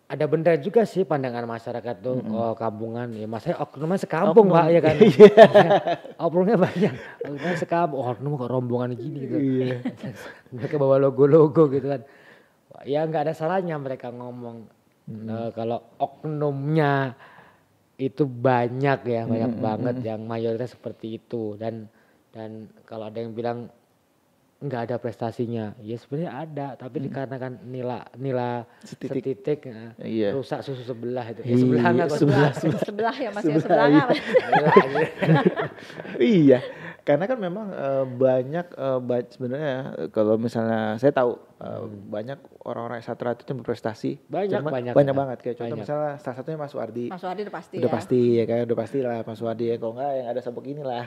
ada benar juga sih pandangan masyarakat tuh, kampungan ya, masanya oknumnya sekampung Pak ya kan. Oknumnya banyak, oknumnya sekampung, oknum kok rombongan gini gitu. Mereka bawa logo-logo gitu kan. Ya nggak ada salahnya mereka ngomong. Kalau oknumnya itu banyak ya, banyak banget yang mayoritas seperti itu, dan kalau ada yang bilang nggak ada prestasinya, ya sebenarnya ada, tapi dikarenakan nila setitik rusak susu sebelah itu. Sebelah ya Mas ya, sebelah. Iya, karena kan memang banyak sebenarnya kalau misalnya saya tahu banyak orang-orang Esaterat itu yang berprestasi. Banyak banget, kayak contoh misalnya salah satunya Mas Wardi. Mas Wardi udah pasti udah pasti ya kan, udah pasti lah Mas Wardi ya, kalau enggak yang ada sabuk inilah.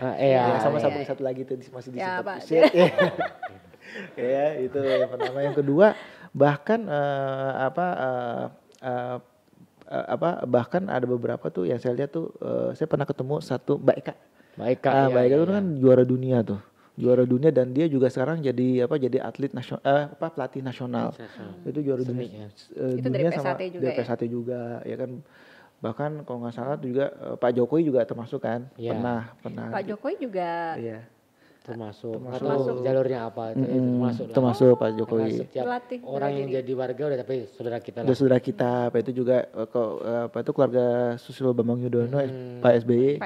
Sama sabuk satu lagi tuh masih disimpan. Ya itu yang pertama. Yang kedua bahkan bahkan ada beberapa tuh yang saya lihat tuh, saya pernah ketemu satu Mbak Eka. Mbak Eka itu kan juara dunia tuh. Juara dunia, dan dia juga sekarang jadi atlet nasional, pelatih nasional. Itu juara dunia. Itu dari PSHT juga. Dari PSHT juga ya kan. Bahkan kalau nggak salah juga Pak Jokowi juga termasuk kan. Pernah. Pak Jokowi juga. Iya. Termasuk jalurnya apa termasuk Pak Jokowi. Setiap orang yang jadi warga udah, tapi saudara kita lah. Udah saudara kita. Apa itu juga itu keluarga Susilo Bambang Yudhoyono, Pak SBY,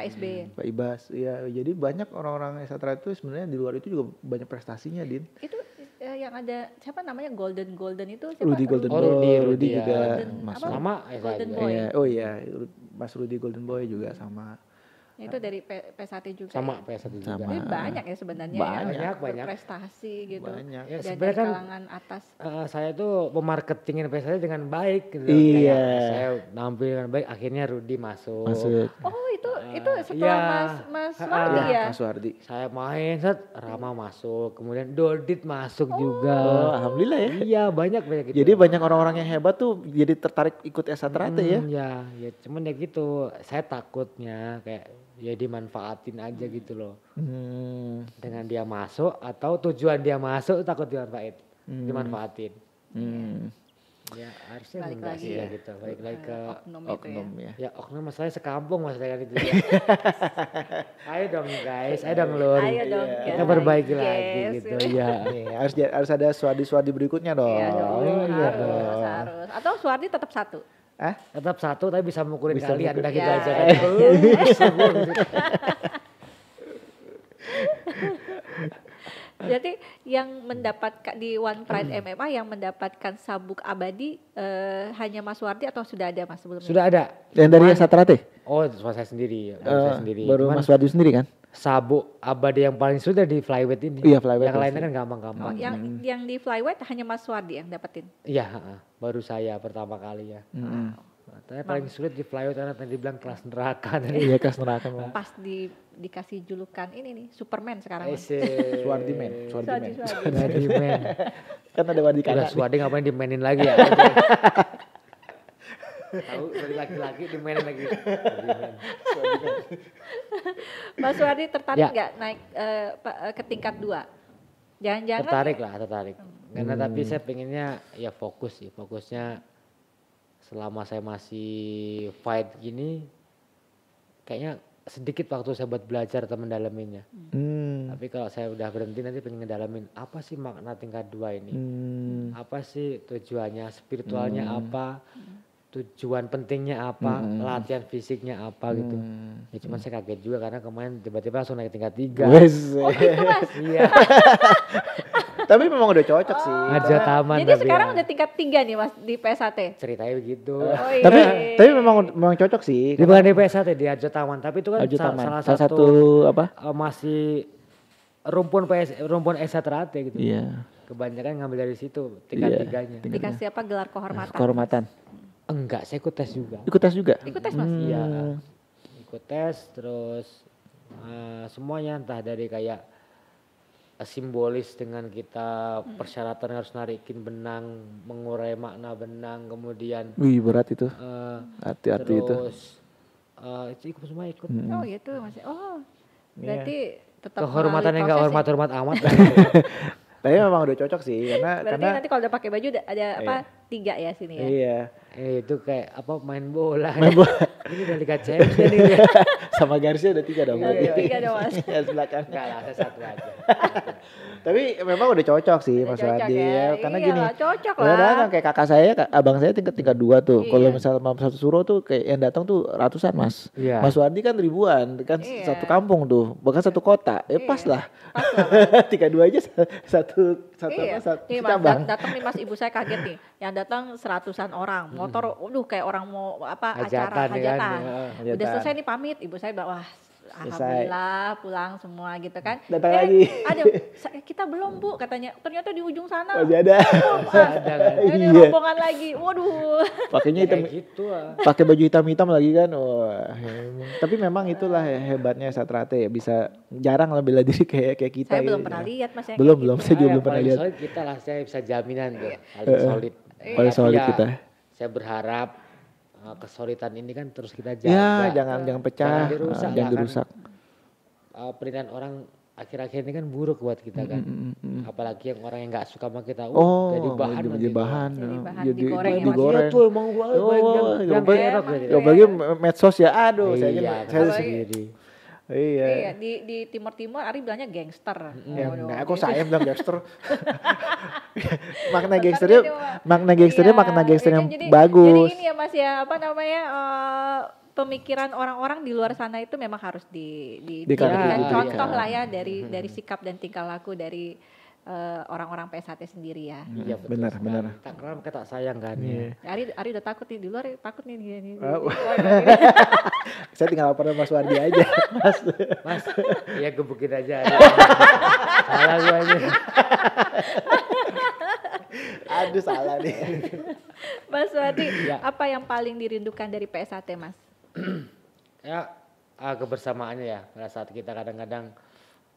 Pak Ibas. Ya, jadi banyak orang-orang Esaterat itu sebenarnya di luar itu juga banyak prestasinya, Din. Itu yang ada siapa namanya Golden itu siapa? Rudy Golden Boy. Rudy juga masuk. Sama Golden Boy. Oh iya, Mas Rudy Golden Boy juga sama. Itu dari PSHT juga. Sama PSHT juga. Jadi banyak ya sebenarnya banyak berprestasi gitu. Banyak. Ya, dari sebenarnya kan kalangan atas. Saya tuh memarketingin PSHT dengan baik gitu. Iya. Kayak saya nampil dengan baik, akhirnya Rudy masuk. Oh itu setelah Mas Wardi ya? Mas Wardi. Saya main, Rama masuk, kemudian Dodit masuk juga. Oh, alhamdulillah ya. Iya, banyak gitu. Jadi banyak orang-orang yang hebat tuh jadi tertarik ikut Esaterat ya. Ya cuman ya gitu, saya takutnya kayak ya dimanfaatin aja gitu loh. Dengan dia masuk, atau tujuan dia masuk takut dimanfaatin. Ya harusnya enggak sih ya gitu. Balik lagi ke oknum ya. Ya oknum masalahnya sekampung masalahnya itu. Ayo dong guys, ayo dong Lur. Kita perbaiki lagi gitu ya. Nih, harus ada Suwardi berikutnya dong. Iya dong. Harus. Atau Suwardi tetap satu. Tetap satu tapi bisa mukulin kalian dah gitu aja kan. Jadi yang mendapatkan di One Pride MMA yang mendapatkan sabuk abadi hanya Mas Wardi atau sudah ada Mas sebelumnya? Sudah ada. Yang dari Esaterat? Oh, saya sendiri. Baru Mas Wardi sendiri kan? Sabuk abadi yang paling sudah di flyweight ini. Iya, flyweight. Yang lainnya kan gampang-gampang. Yang di flyweight hanya Mas Wardi yang dapetin? Iya, baru saya pertama kali ya. Tapi paling sulit di flyweight karena tadi bilang kelas neraka. Iya, kelas neraka. Pas dikasih julukan ini nih, Superman sekarang. Suwardi Man. Kan ada Wardi Kana. Udah Suwardi ngapain dimainin lagi ya? Tahu dari laki-laki dimainin lagi. Mas Wardi tertarik Ya. nggak naik ke tingkat 2? Jangan-jangan Tertarik. Karena tapi saya pengennya ya fokus sih. Fokusnya selama saya masih fight gini kayaknya sedikit waktu saya buat belajar atau mendalaminnya. Tapi kalau saya udah berhenti nanti pengen ngedalamin apa sih makna tingkat 2 ini. Apa sih tujuannya, spiritualnya apa, tujuan pentingnya apa, latihan fisiknya apa gitu. Ya cuman saya kaget juga karena kemarin tiba-tiba langsung naik tingkat 3. Wes. Oh gitu Mas. Iya. Tapi memang udah cocok sih. Aja taman. Jadi tapi sekarang ya, udah tingkat 3 nih Mas di PSAT. ceritanya begitu. Oh iya. Tapi memang cocok sih. Ini bukan di PSAT di Arjo Taman, tapi itu kan Arjo Taman. salah Salah satu satu apa? Masih rumpun ESA teratai gitu. Iya. Kebanyakan ngambil dari situ tingkat 3-nya. Dikasih apa gelar kehormatan? Kehormatan. Enggak, saya ikut tes juga. Ikut tes juga. Ikut tes Mas. Iya. Ikut tes terus semuanya entah dari kayak simbolis dengan kita persyaratan harus narikin benang, mengurai makna benang, kemudian Wih, berat itu. Arti-arti itu. terus itu ikut semua ikut. Oh gitu Mas. Oh. Berarti tetap Kehormatan yang enggak melalui proses hormat-hormat amat. Tapi memang udah cocok sih ya? Berarti karena nanti kalau udah pakai baju ada apa 3 ya sini ya. iya. Itu kayak apa main bola. Main bola. Ini udah Liga Champions ini. Sama garisnya udah 3 dong. Iya, 3 dong Mas. Ya sebelah kanan. Enggak lah, saya satu aja. Tapi memang udah cocok sih Udah Mas cocok Wardi ya. ya. Karena Iya gini. lah, cocok Kadang lah. kan kayak kakak saya, abang saya tingkat 2 tuh. Iya. Kalau misalnya malam satu suruh tuh kayak yang datang tuh ratusan Mas. Iya. Mas Wardi kan ribuan, kan Iya. satu kampung tuh, bahkan satu kota. Ya pas lah. Pas lah. 32 aja satu Iya. satu Nih Mas, cabang. datang nih Mas, ibu saya kaget nih. Yang datang 100-an orang. Motor, kayak orang mau apa acara Hajatan, ya kan? hajatan. Hajatan. Udah selesai nih pamit. Ibu saya bilang, wah alhamdulillah pulang semua gitu kan. Datang lagi. Ada, kita belum Bu katanya. Ternyata di ujung sana. Masih ada. Ada kan. Ini Iya. rombongan lagi. Waduh. Pakainya hitam, Kayak gitu ah. pakai baju hitam-hitam lagi kan. Wah, emang. Tapi memang itulah hebatnya Satrate ya, bisa jarang lah bela diri kayak kita Saya gitu. belum pernah lihat Mas yang Belum, kayak belum. gitu. Saya juga Yang belum pernah paling lihat. solid kita lah, saya bisa jaminan tuh. Paling solid. Paling Tapi solid ya, kita. Saya berharap kesulitan ini kan terus kita Ya, jaga. jangan pecah, Jangan dirusak. jangan lah, kan. dirusak. Penilaian orang akhir-akhir ini kan buruk buat kita kan. Apalagi yang orang yang nggak suka sama kita. Oh, jadi bahan. jadi nanti. bahan. Jadi bahan, Jadi digoreng ya, Mas. digoreng. Iya tuh emang gue baik yang apalagi- enak gitu. Apalagi medsos ya, aduh saya Iya, saya Apalagi- sendiri. iya. Iya, di Timur-Timur Ari bilangnya gangster. Ya, Waduh, enggak, kok gitu. saya bilang gangster. makna Bentar gangsternya, dia cuma- makna gangsternya Iya, makna gangster yang jadi bagus. ini ya Mas ya, apa namanya, pemikiran orang-orang di luar sana itu memang harus dijadikan Diklarifikasi. contoh Iya. lah ya dari sikap dan tingkah laku dari orang-orang PSAT sendiri ya. Iya betul Benar, sekali. benar. Tak kenal kita tak sayang kan. Iya. Ya. Ari udah takut nih di luar, takut nih dia nih. Oh. Saya tinggal lapor sama Mas Wardi aja, Mas. Mas, ya gebukin aja. Salah gue aja. Aduh salah nih. Mas Wadi, Ya. apa yang paling dirindukan dari PSAT Mas? Ya kebersamaannya ya. Pada saat kita kadang-kadang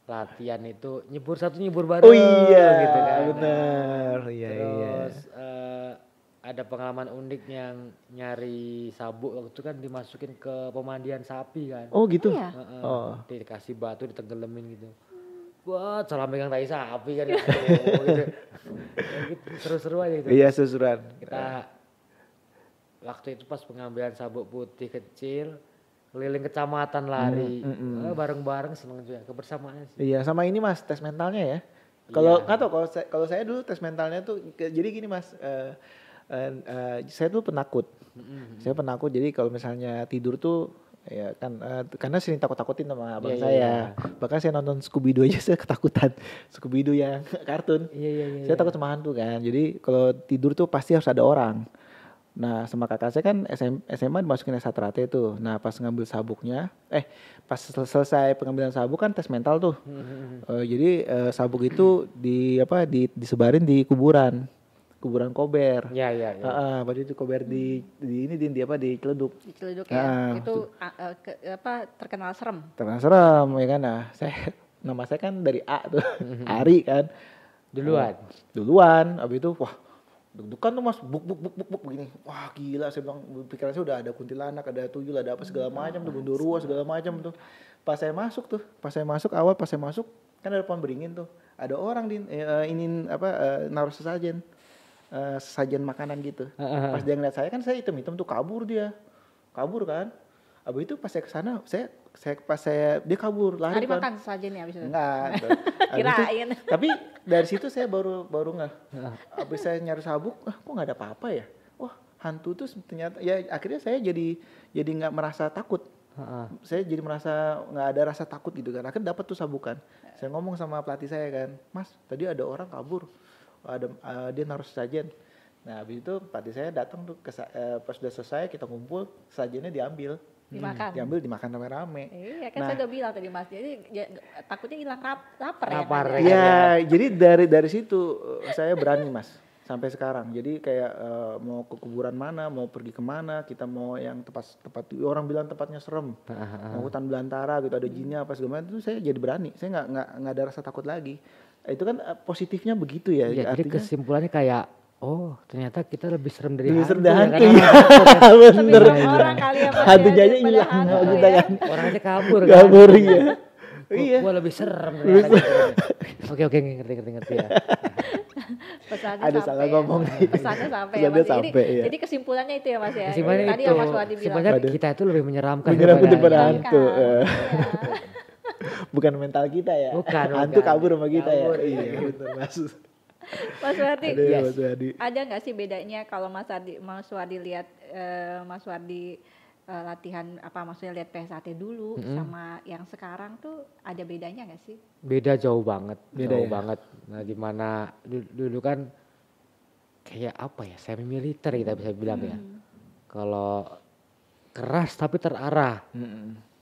latihan itu nyebur satu nyebur bareng. Oh iya, gitu kan. benar. Iya, iya. Terus ada pengalaman unik yang nyari sabuk waktu itu kan dimasukin ke pemandian sapi kan. Oh gitu. Iya. Heeh. Oh. Dikasih batu ditenggelamin gitu. Wah, salah megang tai sapi kan. Aduh, gitu. Ya gitu, seru-seru aja gitu. Iya susuran. Kita waktu itu pas pengambilan sabuk putih kecil keliling kecamatan lari. Bareng-bareng seneng juga kebersamaannya sih. Iya sama ini Mas tes mentalnya ya. Kalau Iya. nggak tahu kalau saya dulu tes mentalnya tuh jadi gini Mas. Saya tuh penakut. Saya penakut jadi kalau misalnya tidur tuh ya kan karena sering takut-takutin sama abang Iya, saya. iya. Bahkan saya nonton Scooby Doo aja saya ketakutan. Scooby Doo yang kartun. Iya. Saya takut sama hantu kan. Jadi kalau tidur tuh pasti harus ada orang. Nah sama kakak saya kan SMA dimasukin S1 tuh. Nah pas ngambil sabuknya, pas selesai pengambilan sabuk kan tes mental tuh. Jadi sabuk itu disebarin di kuburan Kober. Iya. Pada itu Kober di Ciledug. Diceleduk Ah, ya. Itu terkenal serem. Terkenal serem ya kan. Nah nama saya kan dari A tuh, Ari kan. Duluan. Duluan, abis itu wah Deg-degan tuh mas, buk begini. Wah gila, saya bilang pikiran saya udah ada kuntilanak, ada tuyul, ada apa segala macam tuh, gondoruo segala macam tuh. Pas saya masuk kan ada pohon beringin tuh, ada orang naruh sesajen makanan gitu. Pas dia ngeliat saya kan saya hitam tuh, kabur kan. Abis itu pas saya kesana, dia kabur lari kan. makan sesajennya abis itu. Enggak. Kirain. Tapi dari situ saya baru nggak. Abis saya nyari sabuk, kok nggak ada apa-apa ya? Wah hantu tuh ternyata ya akhirnya saya jadi nggak merasa takut. Saya jadi merasa nggak ada rasa takut gitu kan. Akhirnya dapat tuh sabukan. Saya ngomong sama pelatih saya kan, Mas tadi ada orang kabur, dia naruh sesajen. Nah habis itu pelatih saya datang tuh pas udah selesai kita ngumpul, sesajennya diambil. Dimakan rame-rame. Iya kan saya udah bilang tadi Mas, jadi takutnya hilang lapar ya. Iya, jadi dari situ saya berani Mas sampai sekarang. Jadi kayak mau ke kuburan mana, mau pergi kemana, kita mau yang tempat orang bilang tempatnya serem, mau hutan belantara gitu ada jinnya apa segala macam itu saya jadi berani. Saya nggak ada rasa takut lagi. Itu kan positifnya begitu ya. Iya, jadi kesimpulannya kayak ternyata kita lebih serem dari hantu. Bener. Orang kali ya Mas. Hantunya aja hilang kita kan. Orangnya kabur kan. Kabur iya. Iya. Gua lebih serem dari hantu. Oke ngerti ya. Pesannya ada salah ngomong nih. Pesannya sampai ya Mas. Jadi kesimpulannya itu ya Mas ya. Kesimpulannya Tadi itu. yang Mas Wadi bilang. Kesimpulannya kita itu lebih menyeramkan daripada hantu. Iya. Bukan mental kita ya. Bukan. Hantu kabur sama kita ya. Iya benar Mas. Mas Wadi, Mas Wadi. ada nggak sih bedanya kalau Mas Wadi lihat Mas Wadi latihan maksudnya lihat PSAT dulu sama yang sekarang tuh ada bedanya nggak sih? Beda jauh banget. Banget. Nah dimana dulu kan kayak semi militer kita bisa bilang ya. Kalau keras tapi terarah.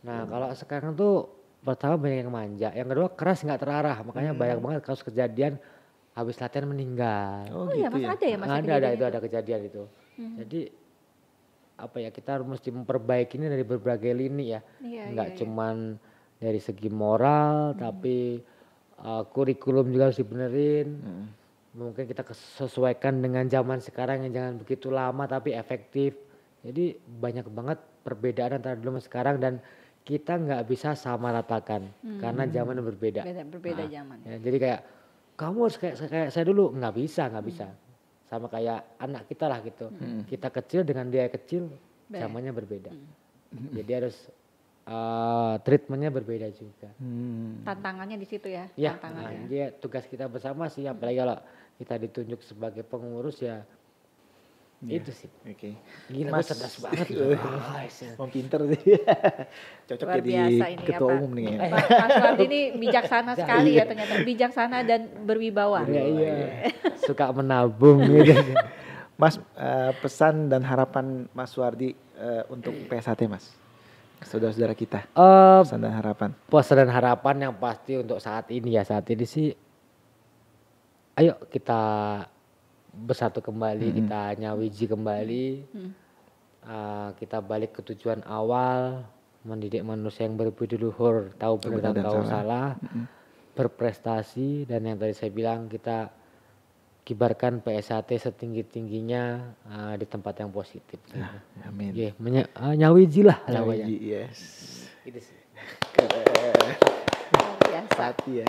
Nah kalau sekarang tuh pertama banyak yang manja, yang kedua keras nggak terarah, makanya banyak banget kasus kejadian habis latihan meninggal. Oh iya Mas, ada ya Mas? Ada kejadian itu. Jadi kita harus mesti memperbaiki ini dari berbagai lini ya. Nggak cuman dari segi moral, tapi kurikulum juga harus dibenerin. Mungkin kita sesuaikan dengan zaman sekarang yang jangan begitu lama tapi efektif. Jadi banyak banget perbedaan antara dulu sama sekarang dan kita nggak bisa sama ratakan karena zaman berbeda. Berbeda zaman. Ya, jadi kayak kamu harus kayak saya dulu nggak bisa sama kayak anak kita lah gitu. Kita kecil dengan dia kecil zamannya berbeda. Jadi harus treatmentnya berbeda juga. Tantangannya di situ ya. Ya, dia tugas kita bersama sih, apalagi kalau kita ditunjuk sebagai pengurus ya. Itu sih. Oke. Gila, Mas cerdas banget. Mau pinter sih. Cocok luar jadi ini ketua umum nih. Mas Wadi ini bijaksana sekali ya ternyata. Bijaksana dan berwibawa. Iya. Suka menabung gitu. Mas, pesan dan harapan Mas Wardi untuk PSAT Mas. Saudara-saudara kita. Pesan dan harapan. Pesan dan harapan yang pasti untuk saat ini sih. Ayo kita bersatu kembali, kita nyawiji kembali, kita balik ke tujuan awal, mendidik manusia yang berbudi luhur, tahu benar dan tahu salah, berprestasi, dan yang tadi saya bilang kita kibarkan PSAT setinggi-tingginya di tempat yang positif. Amin. Nyawiji lah. Nyawiji, yes. Itu sih. Biasa. Ya.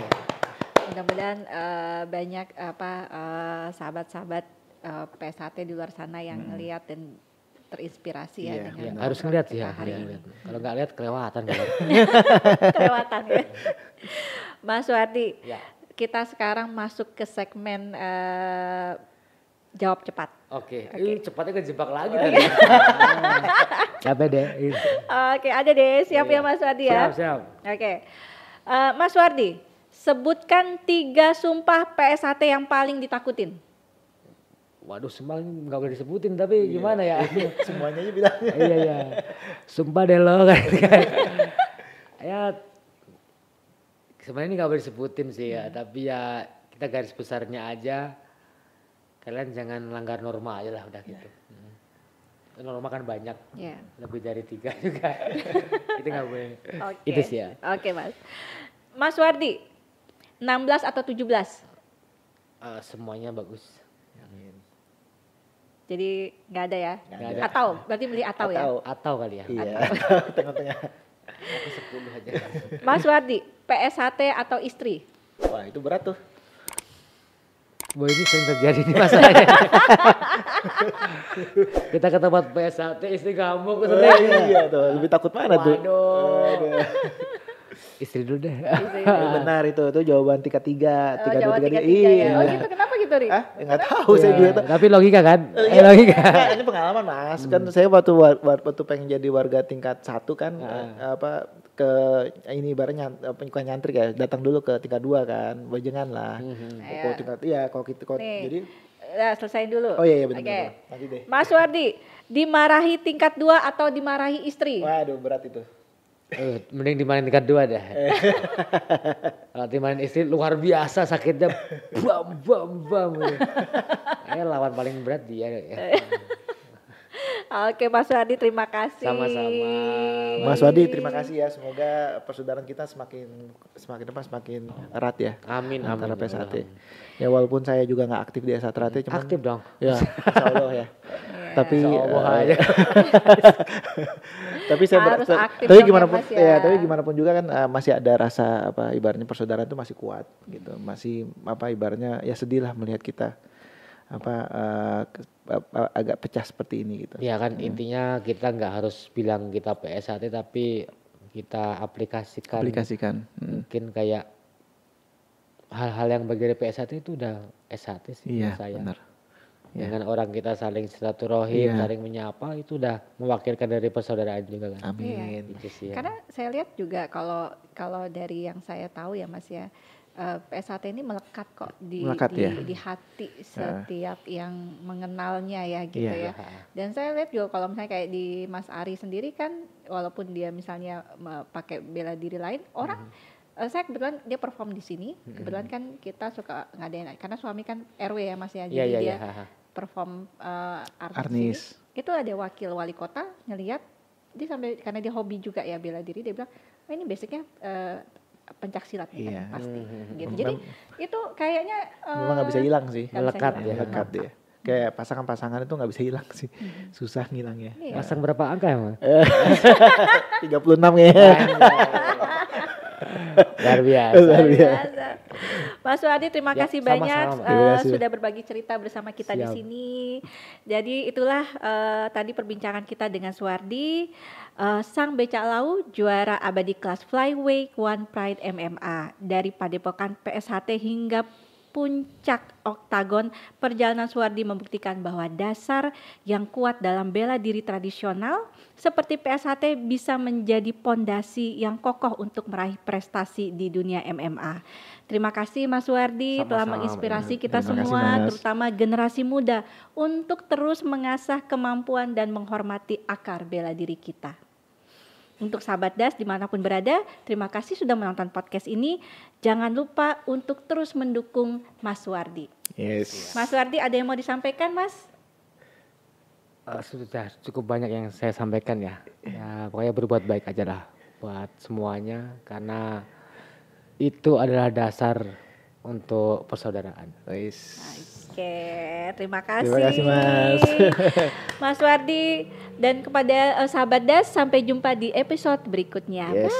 Mudah-mudahan banyak sahabat-sahabat PSAT di luar sana yang ngelihat dan terinspirasi dengan harus ngelihat sih hari ini. Kalau nggak lihat kelewatan kelewatan ya. Mas Wadi, kita sekarang masuk ke segmen jawab cepat. Oke. Cepatnya kejebak lagi tadi. Capek deh. Oke, ada deh. Siap ya Mas Wadi ya? Siap. Oke. Mas Wardi, sebutkan 3 sumpah PSAT yang paling ditakutin. Waduh, sumpah nggak boleh disebutin tapi gimana ya? Semuanya aja bilang. Iya. Sumpah deh lo kayak. Ya sebenarnya ini nggak boleh disebutin sih ya, tapi ya kita garis besarnya aja. Kalian jangan langgar norma aja lah udah gitu. Norma kan banyak, lebih dari 3 juga. Itu nggak boleh. Itu sih ya. Oke Mas. Mas Wardi, 16 atau 17? Semuanya bagus. Jadi nggak ada ya? Nggak ada. Atau berarti beli atau ya? Atau kali ya. Iya. Tengah-tengah. Aku 10 aja. Mas Wardi, PSHT atau istri? Wah itu berat tuh. Boy, ini sering terjadi nih masalahnya. Kita ke tempat PSHT, istri kamu Iya tuh, lebih takut mana tuh? Waduh. Istri dulu deh. Benar itu jawaban tingkat 3, Jawa 3 Iya. ya. Oh gitu, kenapa gitu Ri? Enggak tahu saya juga. Tapi logika kan? Logika. Nah, ini pengalaman Mas. Kan saya waktu pengen jadi warga tingkat 1 kan ke ini ibaratnya bukan nyantri ya, datang dulu ke tingkat 2 kan. Bojengan lah. Kalau tingkat kalau gitu jadi selesai dulu. Oh iya benar. Oke. Nanti deh. Mas Wardi, dimarahi tingkat 2 atau dimarahi istri? Waduh berat itu. Mending dimarahin tingkat 2 dah. Kalau dimarahin istri luar biasa sakitnya, bam. Lawan paling berat dia. Oke Mas Wardi, terima kasih. Sama-sama. Mas Wardi terima kasih ya. Semoga persaudaraan kita semakin erat ya. Amin. Antara PSHT. Ya walaupun saya juga nggak aktif di SHT, cuman Aktif dong. Ya, insya Allah ya. Tapi aja. tapi saya Harus aktif tapi dong gimana ya, pun Mas ya. tapi gimana pun juga kan masih ada rasa ibaratnya persaudaraan itu masih kuat gitu. Masih ibaratnya ya sedih lah melihat kita agak pecah seperti ini gitu. Ya kan intinya kita nggak harus bilang kita PSHT tapi kita aplikasikan. Mungkin kayak hal-hal yang bagi dari PSHT itu udah SHT sih Iya, menurut saya. Benar. Dengan orang kita saling silaturahim, saling menyapa itu udah mewakilkan dari persaudaraan juga kan. Amin. Itu sih ya. Karena saya lihat juga kalau dari yang saya tahu ya Mas ya, PSHT ini melekat kok di hati setiap yang mengenalnya ya gitu ya. Dan saya lihat juga kalau misalnya kayak di Mas Ari sendiri kan, walaupun dia misalnya pakai bela diri lain, orang saya kebetulan dia perform di sini. Kebetulan kan kita suka ngadain karena suami kan RW ya Mas ya, jadi dia perform artis. Itu ada wakil wali kota ngelihat dia sampai karena dia hobi juga ya bela diri, dia bilang ini basicnya pencak silat kan pasti gitu. Jadi itu kayaknya memang nggak bisa hilang sih, melekat ya. Kayak pasangan-pasangan itu nggak bisa hilang sih, susah ngilangnya. Pasang berapa angka ya Mas? 36 ya. Luar biasa. Mas Wardi terima kasih banyak sudah berbagi cerita bersama kita di sini. Jadi itulah tadi perbincangan kita dengan Suwardi, sang becak lau juara abadi kelas Flyweight One Pride MMA dari Padepokan PSHT hingga puncak oktagon. Perjalanan Suwardi membuktikan bahwa dasar yang kuat dalam bela diri tradisional seperti PSHT bisa menjadi pondasi yang kokoh untuk meraih prestasi di dunia MMA. Terima kasih Mas Suwardi telah menginspirasi kita semua, terutama generasi muda untuk terus mengasah kemampuan dan menghormati akar bela diri kita. Untuk sahabat DAS dimanapun berada, terima kasih sudah menonton podcast ini. Jangan lupa untuk terus mendukung Mas Suwardi. Yes. Mas Suwardi ada yang mau disampaikan Mas? Sudah cukup banyak yang saya sampaikan ya. Pokoknya berbuat baik aja lah buat semuanya karena itu adalah dasar untuk persaudaraan. Oke, terima kasih. Terima kasih Mas. Mas Wardi dan kepada sahabat DAS, sampai jumpa di episode berikutnya. Yes.